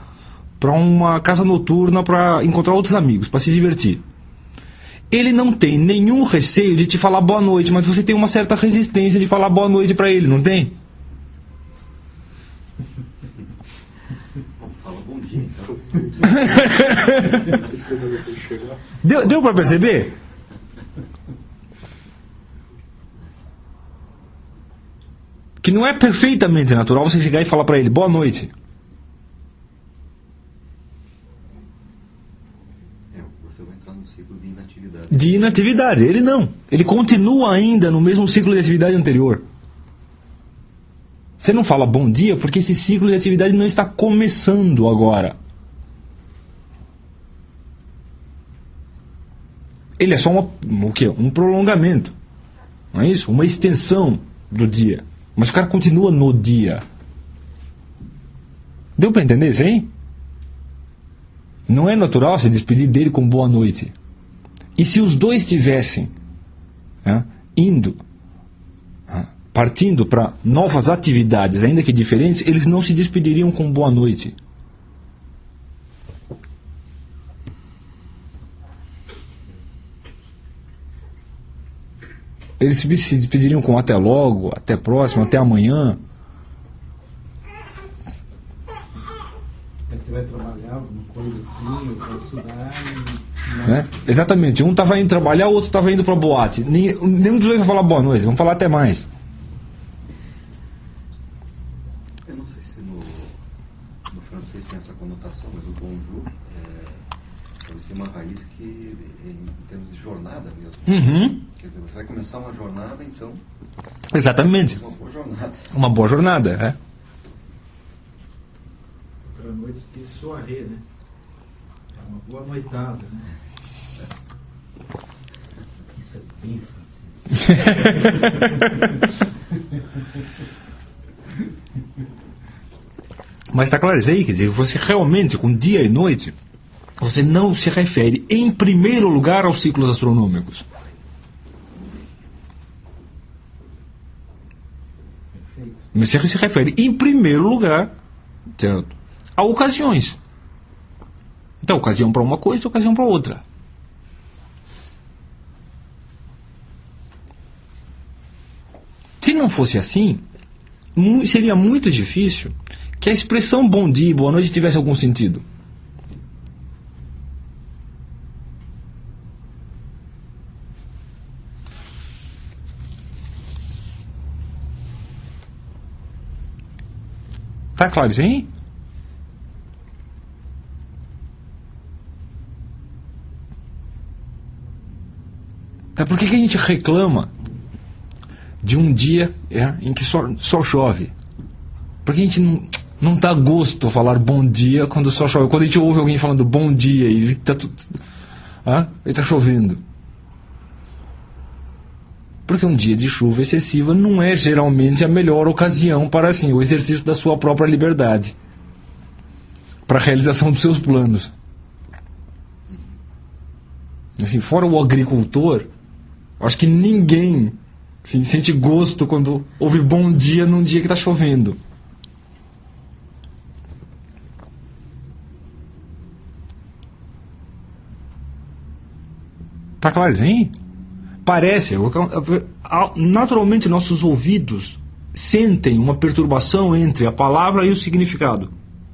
para uma casa noturna para encontrar outros amigos, para se divertir. Ele não tem nenhum receio de te falar boa noite, mas você tem uma certa resistência de falar boa noite para ele, não tem? Fala bom dia, então. Deu para perceber? Que não é perfeitamente natural você chegar e falar para ele, boa noite. Você vai entrar no ciclo de inatividade. De inatividade. Ele não. Ele continua ainda no mesmo ciclo de atividade anterior. Você não fala bom dia porque esse ciclo de atividade não está começando agora. Ele é só um prolongamento. Não é isso? Uma extensão do dia. Mas o cara continua no dia. Deu para entender isso aí? Não é natural se despedir dele com boa noite. E se os dois estivessem partindo para novas atividades, ainda que diferentes, eles não se despediriam com boa noite. Eles se despediriam com até logo, até próximo, até amanhã. Você vai trabalhar alguma coisa assim, ou vai estudar Exatamente. Um estava indo trabalhar, o outro estava indo para a boate. Nenhum dos dois vai falar boa noite, vamos falar até mais. Eu não sei se no francês tem essa conotação, mas o bonjour deve ser uma raiz que, em termos de jornada mesmo. Quer dizer, você vai começar uma jornada, então... Exatamente. Uma boa jornada. Uma boa jornada, Para noite de soirée, né? É uma boa noitada, né? Isso é bem Mas está claro isso aí, quer dizer, você realmente, com dia e noite, você não se refere em primeiro lugar aos ciclos astronômicos. Mas você se refere em primeiro lugar, certo, a ocasiões. Então, ocasião para uma coisa, ocasião para outra. Se não fosse assim, seria muito difícil que a expressão bom dia e boa noite tivesse algum sentido. Tá claro isso aí? Por que a gente reclama de um dia em que só chove? Porque a gente não dá gosto falar bom dia quando só chove. Quando a gente ouve alguém falando bom dia e está chovendo. Porque um dia de chuva excessiva não é geralmente a melhor ocasião para o exercício da sua própria liberdade, para a realização dos seus planos. Assim, fora o agricultor, acho que ninguém sente gosto quando ouve bom dia num dia que está chovendo. Tá claro, hein? Parece, naturalmente nossos ouvidos sentem uma perturbação entre a palavra e o significado.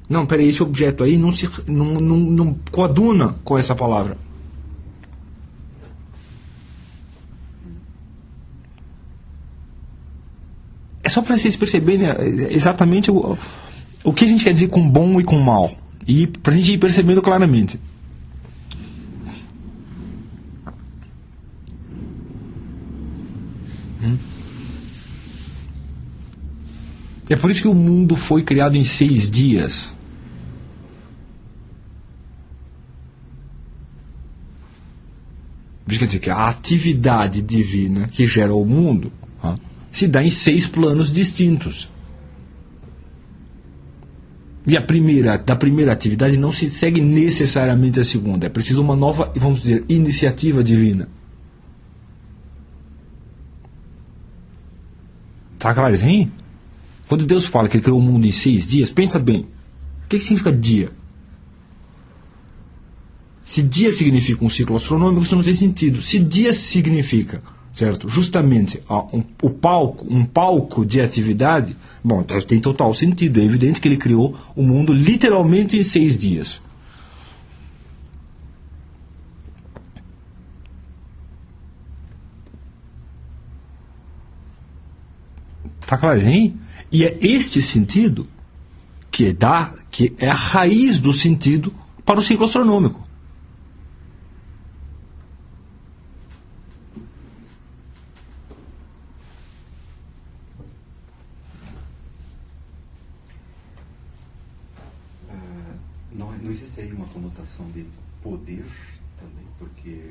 Não, peraí, esse objeto aí não coaduna com essa palavra. É só para vocês perceberem exatamente o que a gente quer dizer com bom e com mal. E para a gente ir percebendo claramente. É por isso que o mundo foi criado em 6 dias. Isso quer dizer que a atividade divina que gera o mundo se dá em 6 planos distintos. E da primeira atividade não se segue necessariamente a segunda. É preciso uma nova, vamos dizer, iniciativa divina. Tá claro, hein? Quando Deus fala que Ele criou o mundo em 6 dias, pensa bem. O que significa dia? Se dia significa um ciclo astronômico, isso não tem sentido. Se dia significa, certo, justamente um palco de atividade, bom, tem total sentido. É evidente que Ele criou o mundo literalmente em 6 dias. Tá claro, hein? E é este sentido que é a raiz do sentido para o ciclo astronômico. Não existe aí uma conotação de poder também, porque...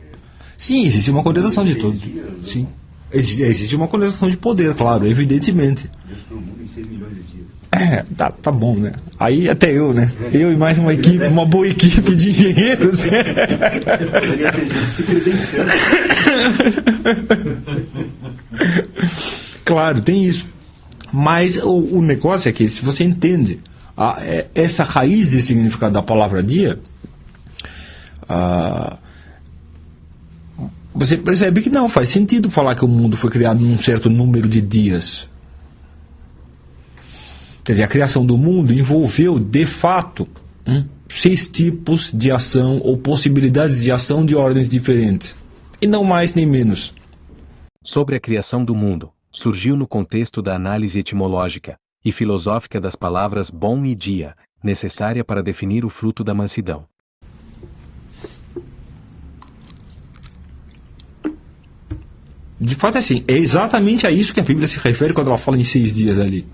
Sim, existe uma conotação de tudo. Sim. Existe uma conotação de poder, claro, evidentemente. Deus criou o mundo em 6 milhões de dias. Tá bom, né? Aí até eu, né? Eu e mais uma equipe, uma boa equipe de engenheiros. Poderia ter gente se credenciando. Claro, tem isso. Mas o negócio é que, se você entende essa raiz e significado da palavra dia, você percebe que não faz sentido falar que o mundo foi criado num certo número de dias. Quer dizer, a criação do mundo envolveu, de fato, 6 tipos de ação ou possibilidades de ação de ordens diferentes. E não mais nem menos. Sobre a criação do mundo, surgiu no contexto da análise etimológica e filosófica das palavras bom e dia, necessária para definir o fruto da mansidão. De fato é assim, é exatamente a isso que a Bíblia se refere quando ela fala em 6 dias ali.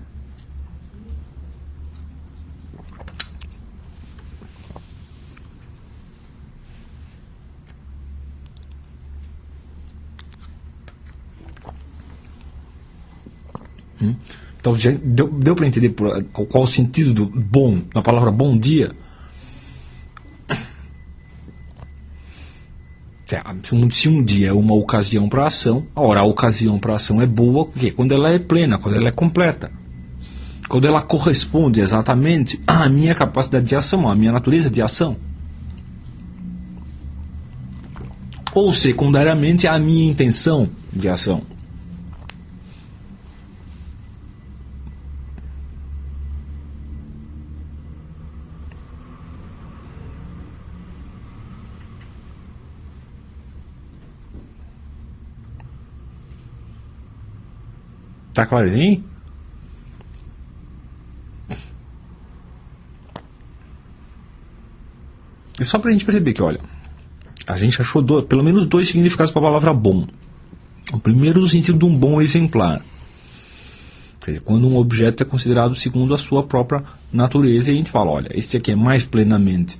Então já deu para entender qual o sentido do bom, na palavra bom dia? Se um dia é uma ocasião para ação, ora, a ocasião para ação é boa porque quando ela é plena, quando ela é completa, quando ela corresponde exatamente à minha capacidade de ação, à minha natureza de ação, ou secundariamente à minha intenção de ação. Tá clarinho? É só pra gente perceber que, olha, a gente achou pelo menos 2 significados para a palavra bom. O primeiro no sentido de um bom exemplar. Quer dizer, quando um objeto é considerado segundo a sua própria natureza, e a gente fala, olha, este aqui é mais plenamente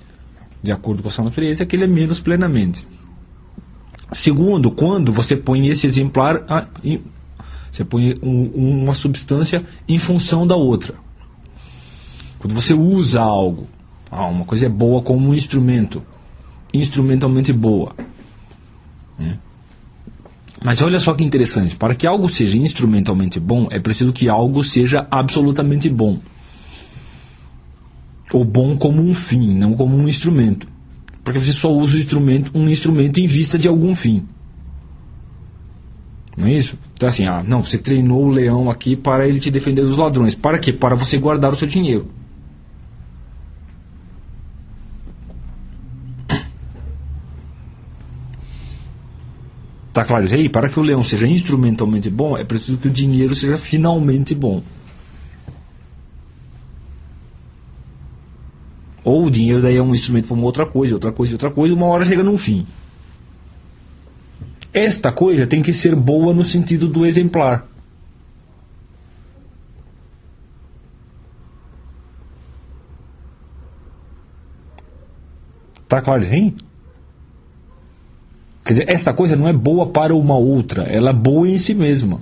de acordo com a sua natureza, aquele é menos plenamente. Segundo, quando você põe esse exemplar... Você põe uma substância em função da outra. Quando você usa algo, uma coisa é boa como um instrumento, instrumentalmente boa. Mas olha só que interessante, para que algo seja instrumentalmente bom, é preciso que algo seja absolutamente bom. Ou bom como um fim, não como um instrumento. Porque você só usa um instrumento em vista de algum fim. Não é isso? Então assim, não, você treinou o leão aqui para ele te defender dos ladrões. Para quê? Para você guardar o seu dinheiro. Tá claro? E para que o leão seja instrumentalmente bom, é preciso que o dinheiro seja finalmente bom. Ou o dinheiro daí é um instrumento para uma outra coisa, uma hora chega num fim. Esta coisa tem que ser boa no sentido do exemplar. Tá claro, hein? Quer dizer, esta coisa não é boa para uma outra, ela é boa em si mesma.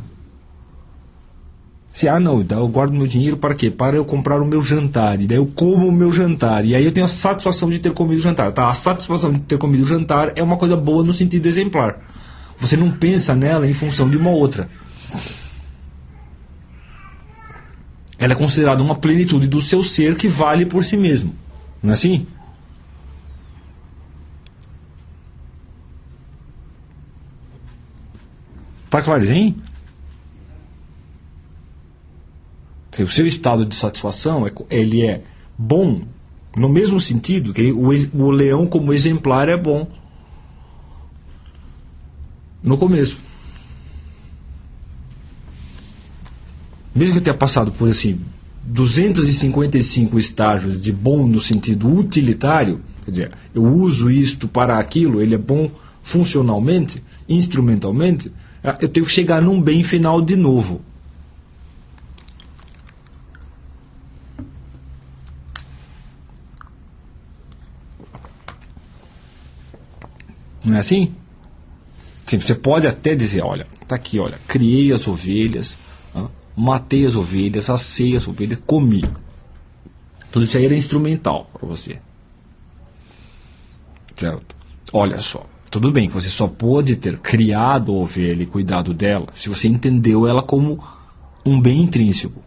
Se, não, então eu guardo meu dinheiro para quê? Para eu comprar o meu jantar, e daí eu como o meu jantar, e aí eu tenho a satisfação de ter comido o jantar. Tá, a satisfação de ter comido o jantar é uma coisa boa no sentido exemplar. Você não pensa nela em função de uma outra. Ela é considerada uma plenitude do seu ser que vale por si mesmo. Não é assim? Tá clarinho? O seu estado de satisfação ele é bom no mesmo sentido que o leão como exemplar é bom no começo. mesmo que eu tenha passado por assim 255 estágios de bom no sentido utilitário, quer dizer, eu uso isto para aquilo, ele é bom funcionalmente, instrumentalmente, eu tenho que chegar num bem final de novo. Não é assim? Sim, você pode até dizer, olha, tá aqui, olha, criei as ovelhas, matei as ovelhas, assei as ovelhas, comi. Tudo isso aí era instrumental para você. Certo? Olha só, tudo bem que você só pode ter criado a ovelha e cuidado dela se você entendeu ela como um bem intrínseco.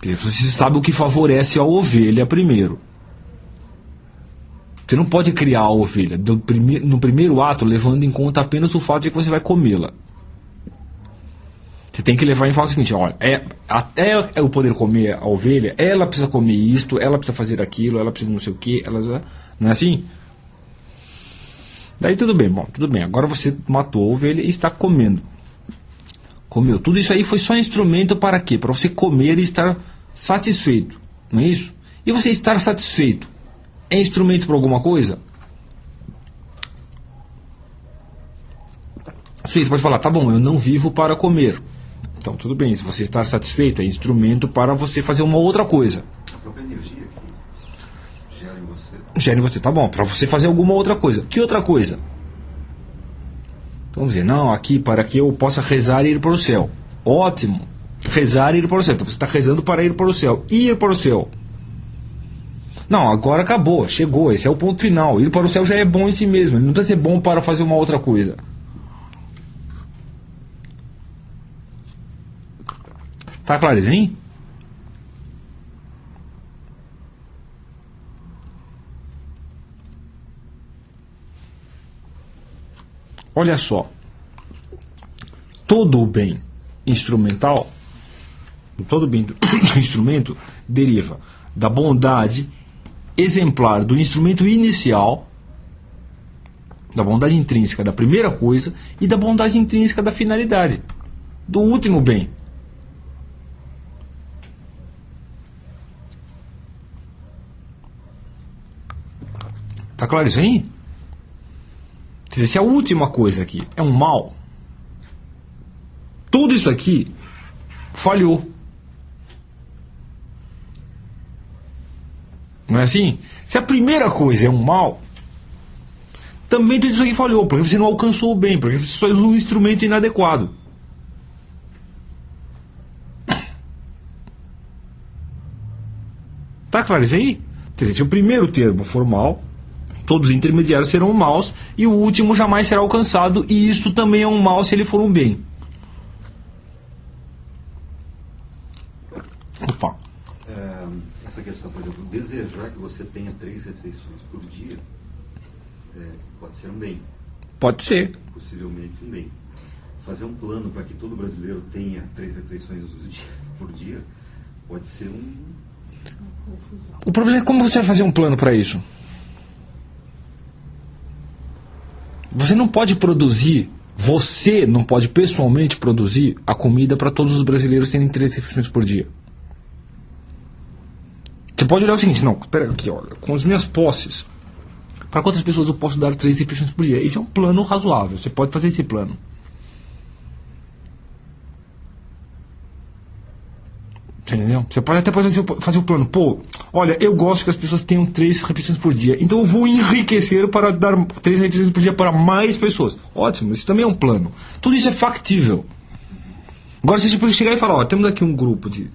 Você sabe o que favorece a ovelha primeiro. Você não pode criar a ovelha no primeiro ato levando em conta apenas o fato de que você vai comê-la. Você tem que levar em conta o seguinte, olha, até eu poder comer a ovelha, ela precisa comer isto, ela precisa fazer aquilo, ela precisa não sei o que, não é assim? Daí tudo bem, agora você matou a ovelha e está comendo. Comeu. Tudo isso aí foi só instrumento para quê? Para você comer e estar satisfeito, não é isso? E você estar satisfeito é instrumento para alguma coisa? Você pode falar, tá bom, eu não vivo para comer. Então, tudo bem, se você estar satisfeito, é instrumento para você fazer uma outra coisa. A própria energia que gera em você. Gera em você, tá bom, para você fazer alguma outra coisa. Que outra coisa? Vamos dizer, não, aqui para que eu possa rezar e ir para o céu. Ótimo, rezar e ir para o céu. Então, você está rezando para ir para o céu. Ir para o céu. Não, agora acabou, chegou, esse é o ponto final. Ir para o céu já é bom em si mesmo, ele não precisa ser bom para fazer uma outra coisa. Tá claro, hein? Olha só. Todo o bem instrumental, todo o bem do instrumento deriva da bondade exemplar do instrumento inicial, da bondade intrínseca da primeira coisa e da bondade intrínseca da finalidade, do último bem. Tá claro isso aí? Quer dizer, se a última coisa aqui é um mal, tudo isso aqui falhou. Não é assim? Se a primeira coisa é um mal, também tudo isso aqui falhou, porque você não alcançou o bem, porque você só usou um instrumento inadequado. Tá claro isso aí? Quer dizer, se o primeiro termo for mal, todos os intermediários serão maus, e o último jamais será alcançado, e isto também é um mal se ele for um bem. Opa. Essa questão, por exemplo, desejar que você tenha 3 refeições por dia pode ser um bem. Pode ser. Possivelmente um bem. Fazer um plano para que todo brasileiro tenha 3 refeições por dia pode ser O problema é como você vai fazer um plano para isso. Você não pode produzir, você não pode pessoalmente produzir a comida para todos os brasileiros terem 3 refeições por dia. Você pode olhar o seguinte, não, espera aqui, olha, com as minhas posses, para quantas pessoas eu posso dar 3 refeições por dia? Esse é um plano razoável, você pode fazer esse plano. Entendeu? Você pode até fazer o plano, pô, olha, eu gosto que as pessoas tenham 3 refeições por dia, então eu vou enriquecer para dar 3 refeições por dia para mais pessoas. Ótimo, isso também é um plano. Tudo isso é factível. Agora você pode chegar e falar, ó, temos aqui um grupo de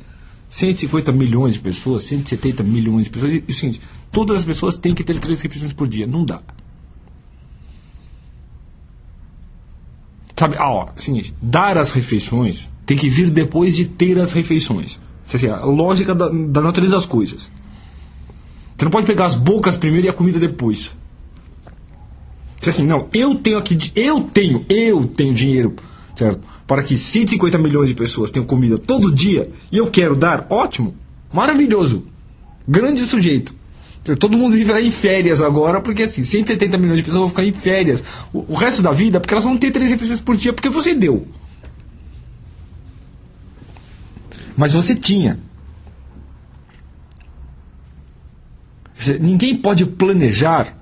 150 milhões de pessoas, 170 milhões de pessoas, e o seguinte, todas as pessoas têm que ter 3 refeições por dia. Não dá. Sabe, seguinte, dar as refeições tem que vir depois de ter as refeições. Assim, a lógica da natureza das coisas. Você não pode pegar as bocas primeiro e a comida depois. Assim, não, eu tenho dinheiro, certo? Para que 150 milhões de pessoas tenham comida todo dia e eu quero dar, ótimo, maravilhoso, grande sujeito. Todo mundo vive aí em férias agora, porque assim, 170 milhões de pessoas vão ficar em férias o resto da vida, porque elas vão ter 3 refeições por dia, porque você deu. Mas você tinha. Ninguém pode planejar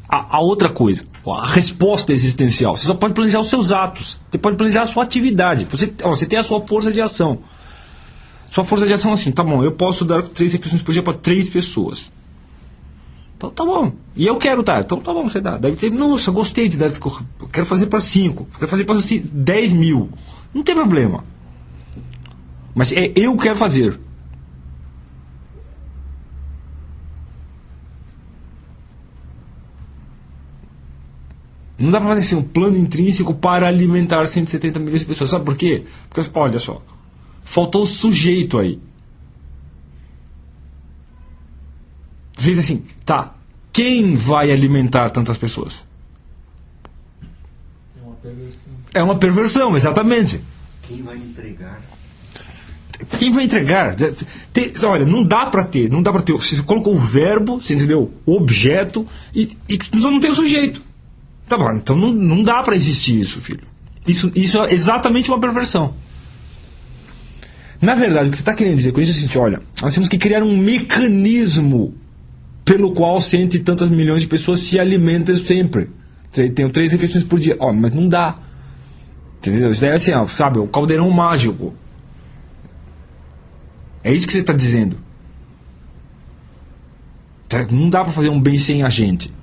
a outra coisa, a resposta existencial. Você só pode planejar os seus atos. Você pode planejar a sua atividade. Você tem a sua força de ação. Sua força de ação é assim, tá bom, eu posso dar 3 refeições por dia para 3 pessoas. Então tá bom. E eu quero dar. Então tá bom, você dá. Daí você, nossa, gostei de dar. Eu quero fazer para 5. Quero fazer para 10 mil. Não tem problema. Mas eu quero fazer. Não dá para fazer assim, um plano intrínseco para alimentar 170 milhões de pessoas. Sabe por quê? Porque, olha só, faltou o sujeito aí. Feito assim, tá, quem vai alimentar tantas pessoas? É uma perversão. É uma perversão, exatamente. Quem vai entregar? Quem vai entregar? Olha, não dá para ter. Você colocou o verbo, você entendeu? O objeto, e não tem o sujeito. Tá bom, então não dá para existir isso, filho. Isso é exatamente uma perversão. Na verdade, o que você está querendo dizer com isso é o seguinte, olha, nós temos que criar um mecanismo pelo qual cento e tantas milhões de pessoas se alimentam sempre. Tenho 3 refeições por dia. Mas não dá. Entendeu? Isso daí é assim, sabe, o caldeirão mágico. É isso que você está dizendo. Não dá para fazer um bem sem a gente.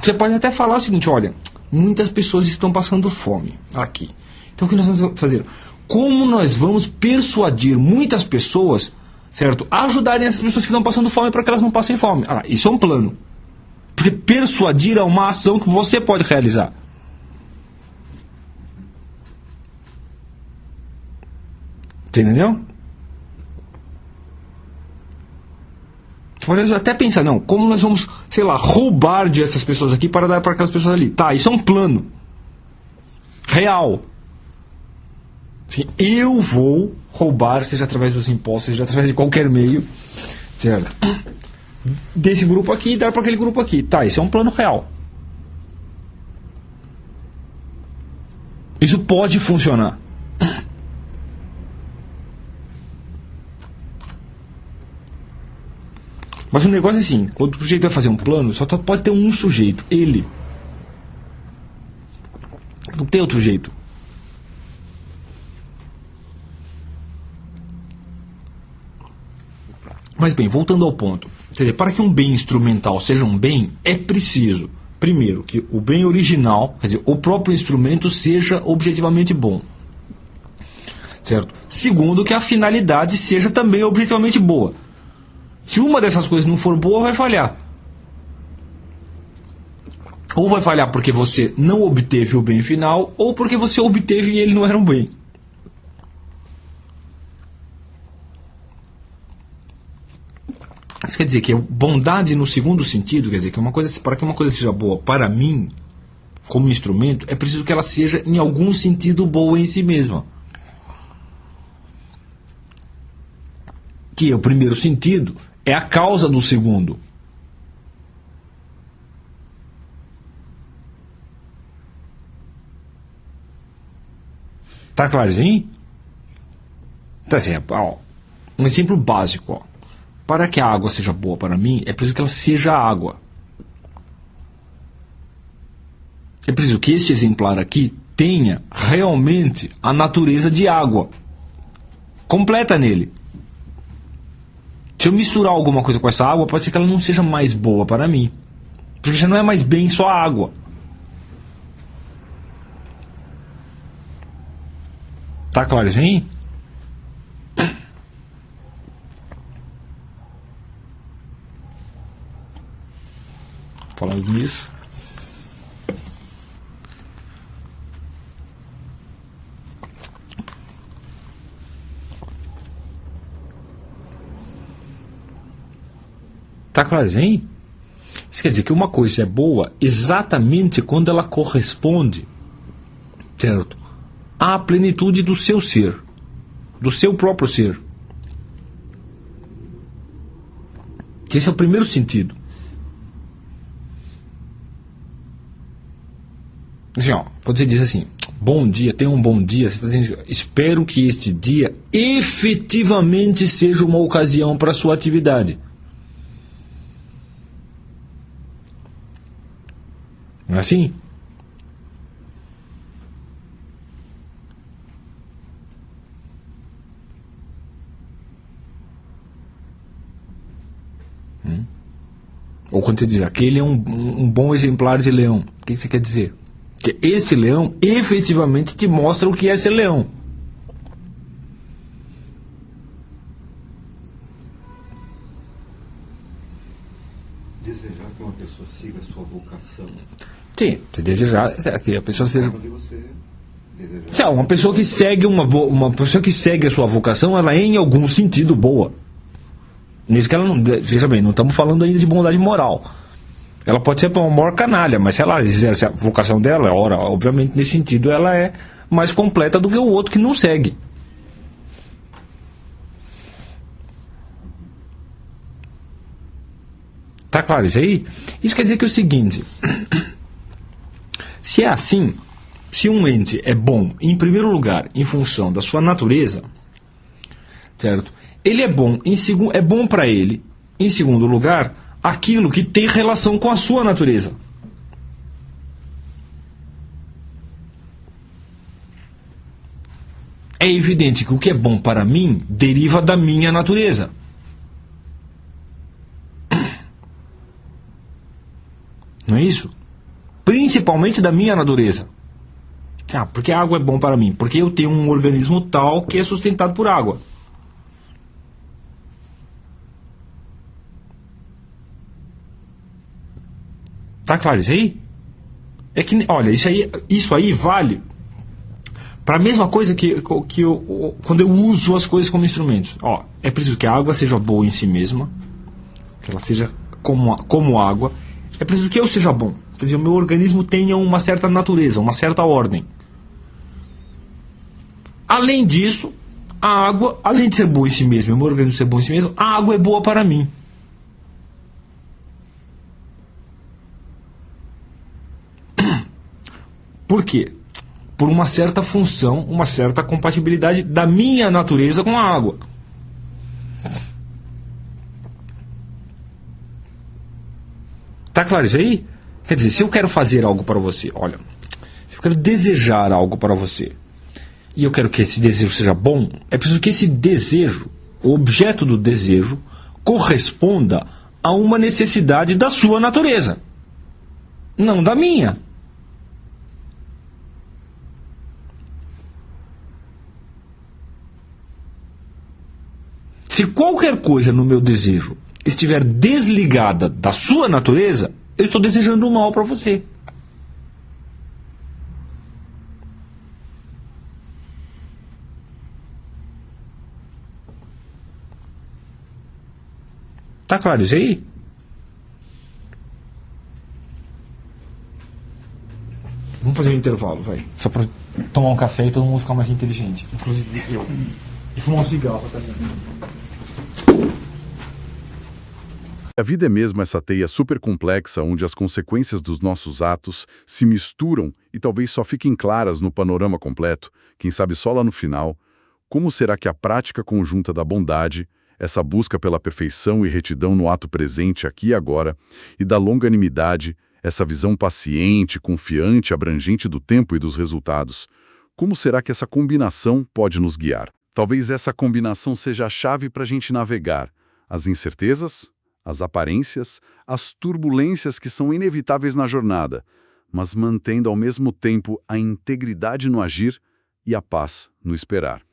Você pode até falar o seguinte, olha, muitas pessoas estão passando fome aqui. Então o que nós vamos fazer? Como nós vamos persuadir muitas pessoas, certo, a ajudarem essas pessoas que estão passando fome para que elas não passem fome? Isso é um plano. Porque persuadir é uma ação que você pode realizar. Você entendeu? Você pode até pensar, não, como nós vamos, sei lá, roubar dessas pessoas aqui para dar para aquelas pessoas ali. Tá, isso é um plano real. Assim, eu vou roubar, seja através dos impostos, seja através de qualquer meio, certo? Desse grupo aqui e dar para aquele grupo aqui. Tá, isso é um plano real. Isso pode funcionar. Mas o negócio é assim, quando o sujeito vai fazer um plano, só pode ter um sujeito, ele. Não tem outro jeito. Mas bem, voltando ao ponto. Quer dizer, para que um bem instrumental seja um bem, é preciso, primeiro, que o bem original, quer dizer, o próprio instrumento seja objetivamente bom. Certo? Segundo, que a finalidade seja também objetivamente boa. Se uma dessas coisas não for boa, vai falhar. Ou vai falhar porque você não obteve o bem final, ou porque você obteve e ele não era um bem. Isso quer dizer que bondade no segundo sentido, quer dizer que para que uma coisa seja boa para mim, como instrumento, é preciso que ela seja em algum sentido boa em si mesma. Que é o primeiro sentido, é a causa do segundo. Tá claro, hein? Então, assim, um exemplo básico. Para que a água seja boa para mim, é preciso que ela seja água. É preciso que este exemplar aqui tenha realmente a natureza de água completa nele. Se eu misturar alguma coisa com essa água, pode ser que ela não seja mais boa para mim. Porque já não é mais bem só a água. Tá claro, hein? Falando nisso. Tá claro, hein? Isso quer dizer que uma coisa é boa exatamente quando ela corresponde, certo, à plenitude do seu ser, do seu próprio ser. Esse é o primeiro sentido. Assim, quando você diz assim, bom dia, tenha um bom dia, você está dizendo, espero que este dia efetivamente seja uma ocasião para a sua atividade. Não é assim? Ou quando você diz, aquele é um bom exemplar de leão, o que você quer dizer? Que esse leão efetivamente te mostra o que é ser leão. Desejar que uma pessoa siga a sua vocação. Sim, desejar que a pessoa seja... Desejar. Sim, uma pessoa que segue uma pessoa que segue a sua vocação, ela é em algum sentido boa. Nisso que ela não... Veja bem, não estamos falando ainda de bondade moral. Ela pode ser uma maior canalha, mas se ela exerce a vocação dela, ora, obviamente, nesse sentido, ela é mais completa do que o outro que não segue. Tá claro isso aí? Isso quer dizer que é o seguinte: se é assim, se um ente é bom, em primeiro lugar, em função da sua natureza, certo? Ele é bom, é bom para ele, em segundo lugar, aquilo que tem relação com a sua natureza. É evidente que o que é bom para mim deriva da minha natureza. Não é isso? Principalmente da minha natureza. Ah, porque a água é bom para mim? Porque eu tenho um organismo tal que é sustentado por água. Tá claro isso aí? É que, olha, isso aí vale para a mesma coisa que quando eu uso as coisas como instrumentos. Ó, é preciso que a água seja boa em si mesma, que ela seja como água. É preciso que eu seja bom. Quer dizer, o meu organismo tenha uma certa natureza, uma certa ordem. Além disso, a água, além de ser boa em si mesma, o meu organismo ser bom em si mesmo, a água é boa para mim. Por quê? Por uma certa função, uma certa compatibilidade da minha natureza com a água. Tá claro isso aí? Quer dizer, se eu quero fazer algo para você, olha, se eu quero desejar algo para você, e eu quero que esse desejo seja bom, é preciso que esse desejo, o objeto do desejo, corresponda a uma necessidade da sua natureza, não da minha. Se qualquer coisa no meu desejo estiver desligada da sua natureza, eu estou desejando o mal para você. Tá claro isso aí? Vamos fazer um intervalo, vai. Só para tomar um café e todo mundo ficar mais inteligente. Inclusive eu. E fumar um cigarro, tá vendo? A vida é mesmo essa teia super complexa onde as consequências dos nossos atos se misturam e talvez só fiquem claras no panorama completo, quem sabe só lá no final. Como será que a prática conjunta da bondade, essa busca pela perfeição e retidão no ato presente aqui e agora, e da longanimidade, essa visão paciente, confiante, abrangente do tempo e dos resultados, como será que essa combinação pode nos guiar? Talvez essa combinação seja a chave para a gente navegar as incertezas, as aparências, as turbulências que são inevitáveis na jornada, mas mantendo ao mesmo tempo a integridade no agir e a paz no esperar.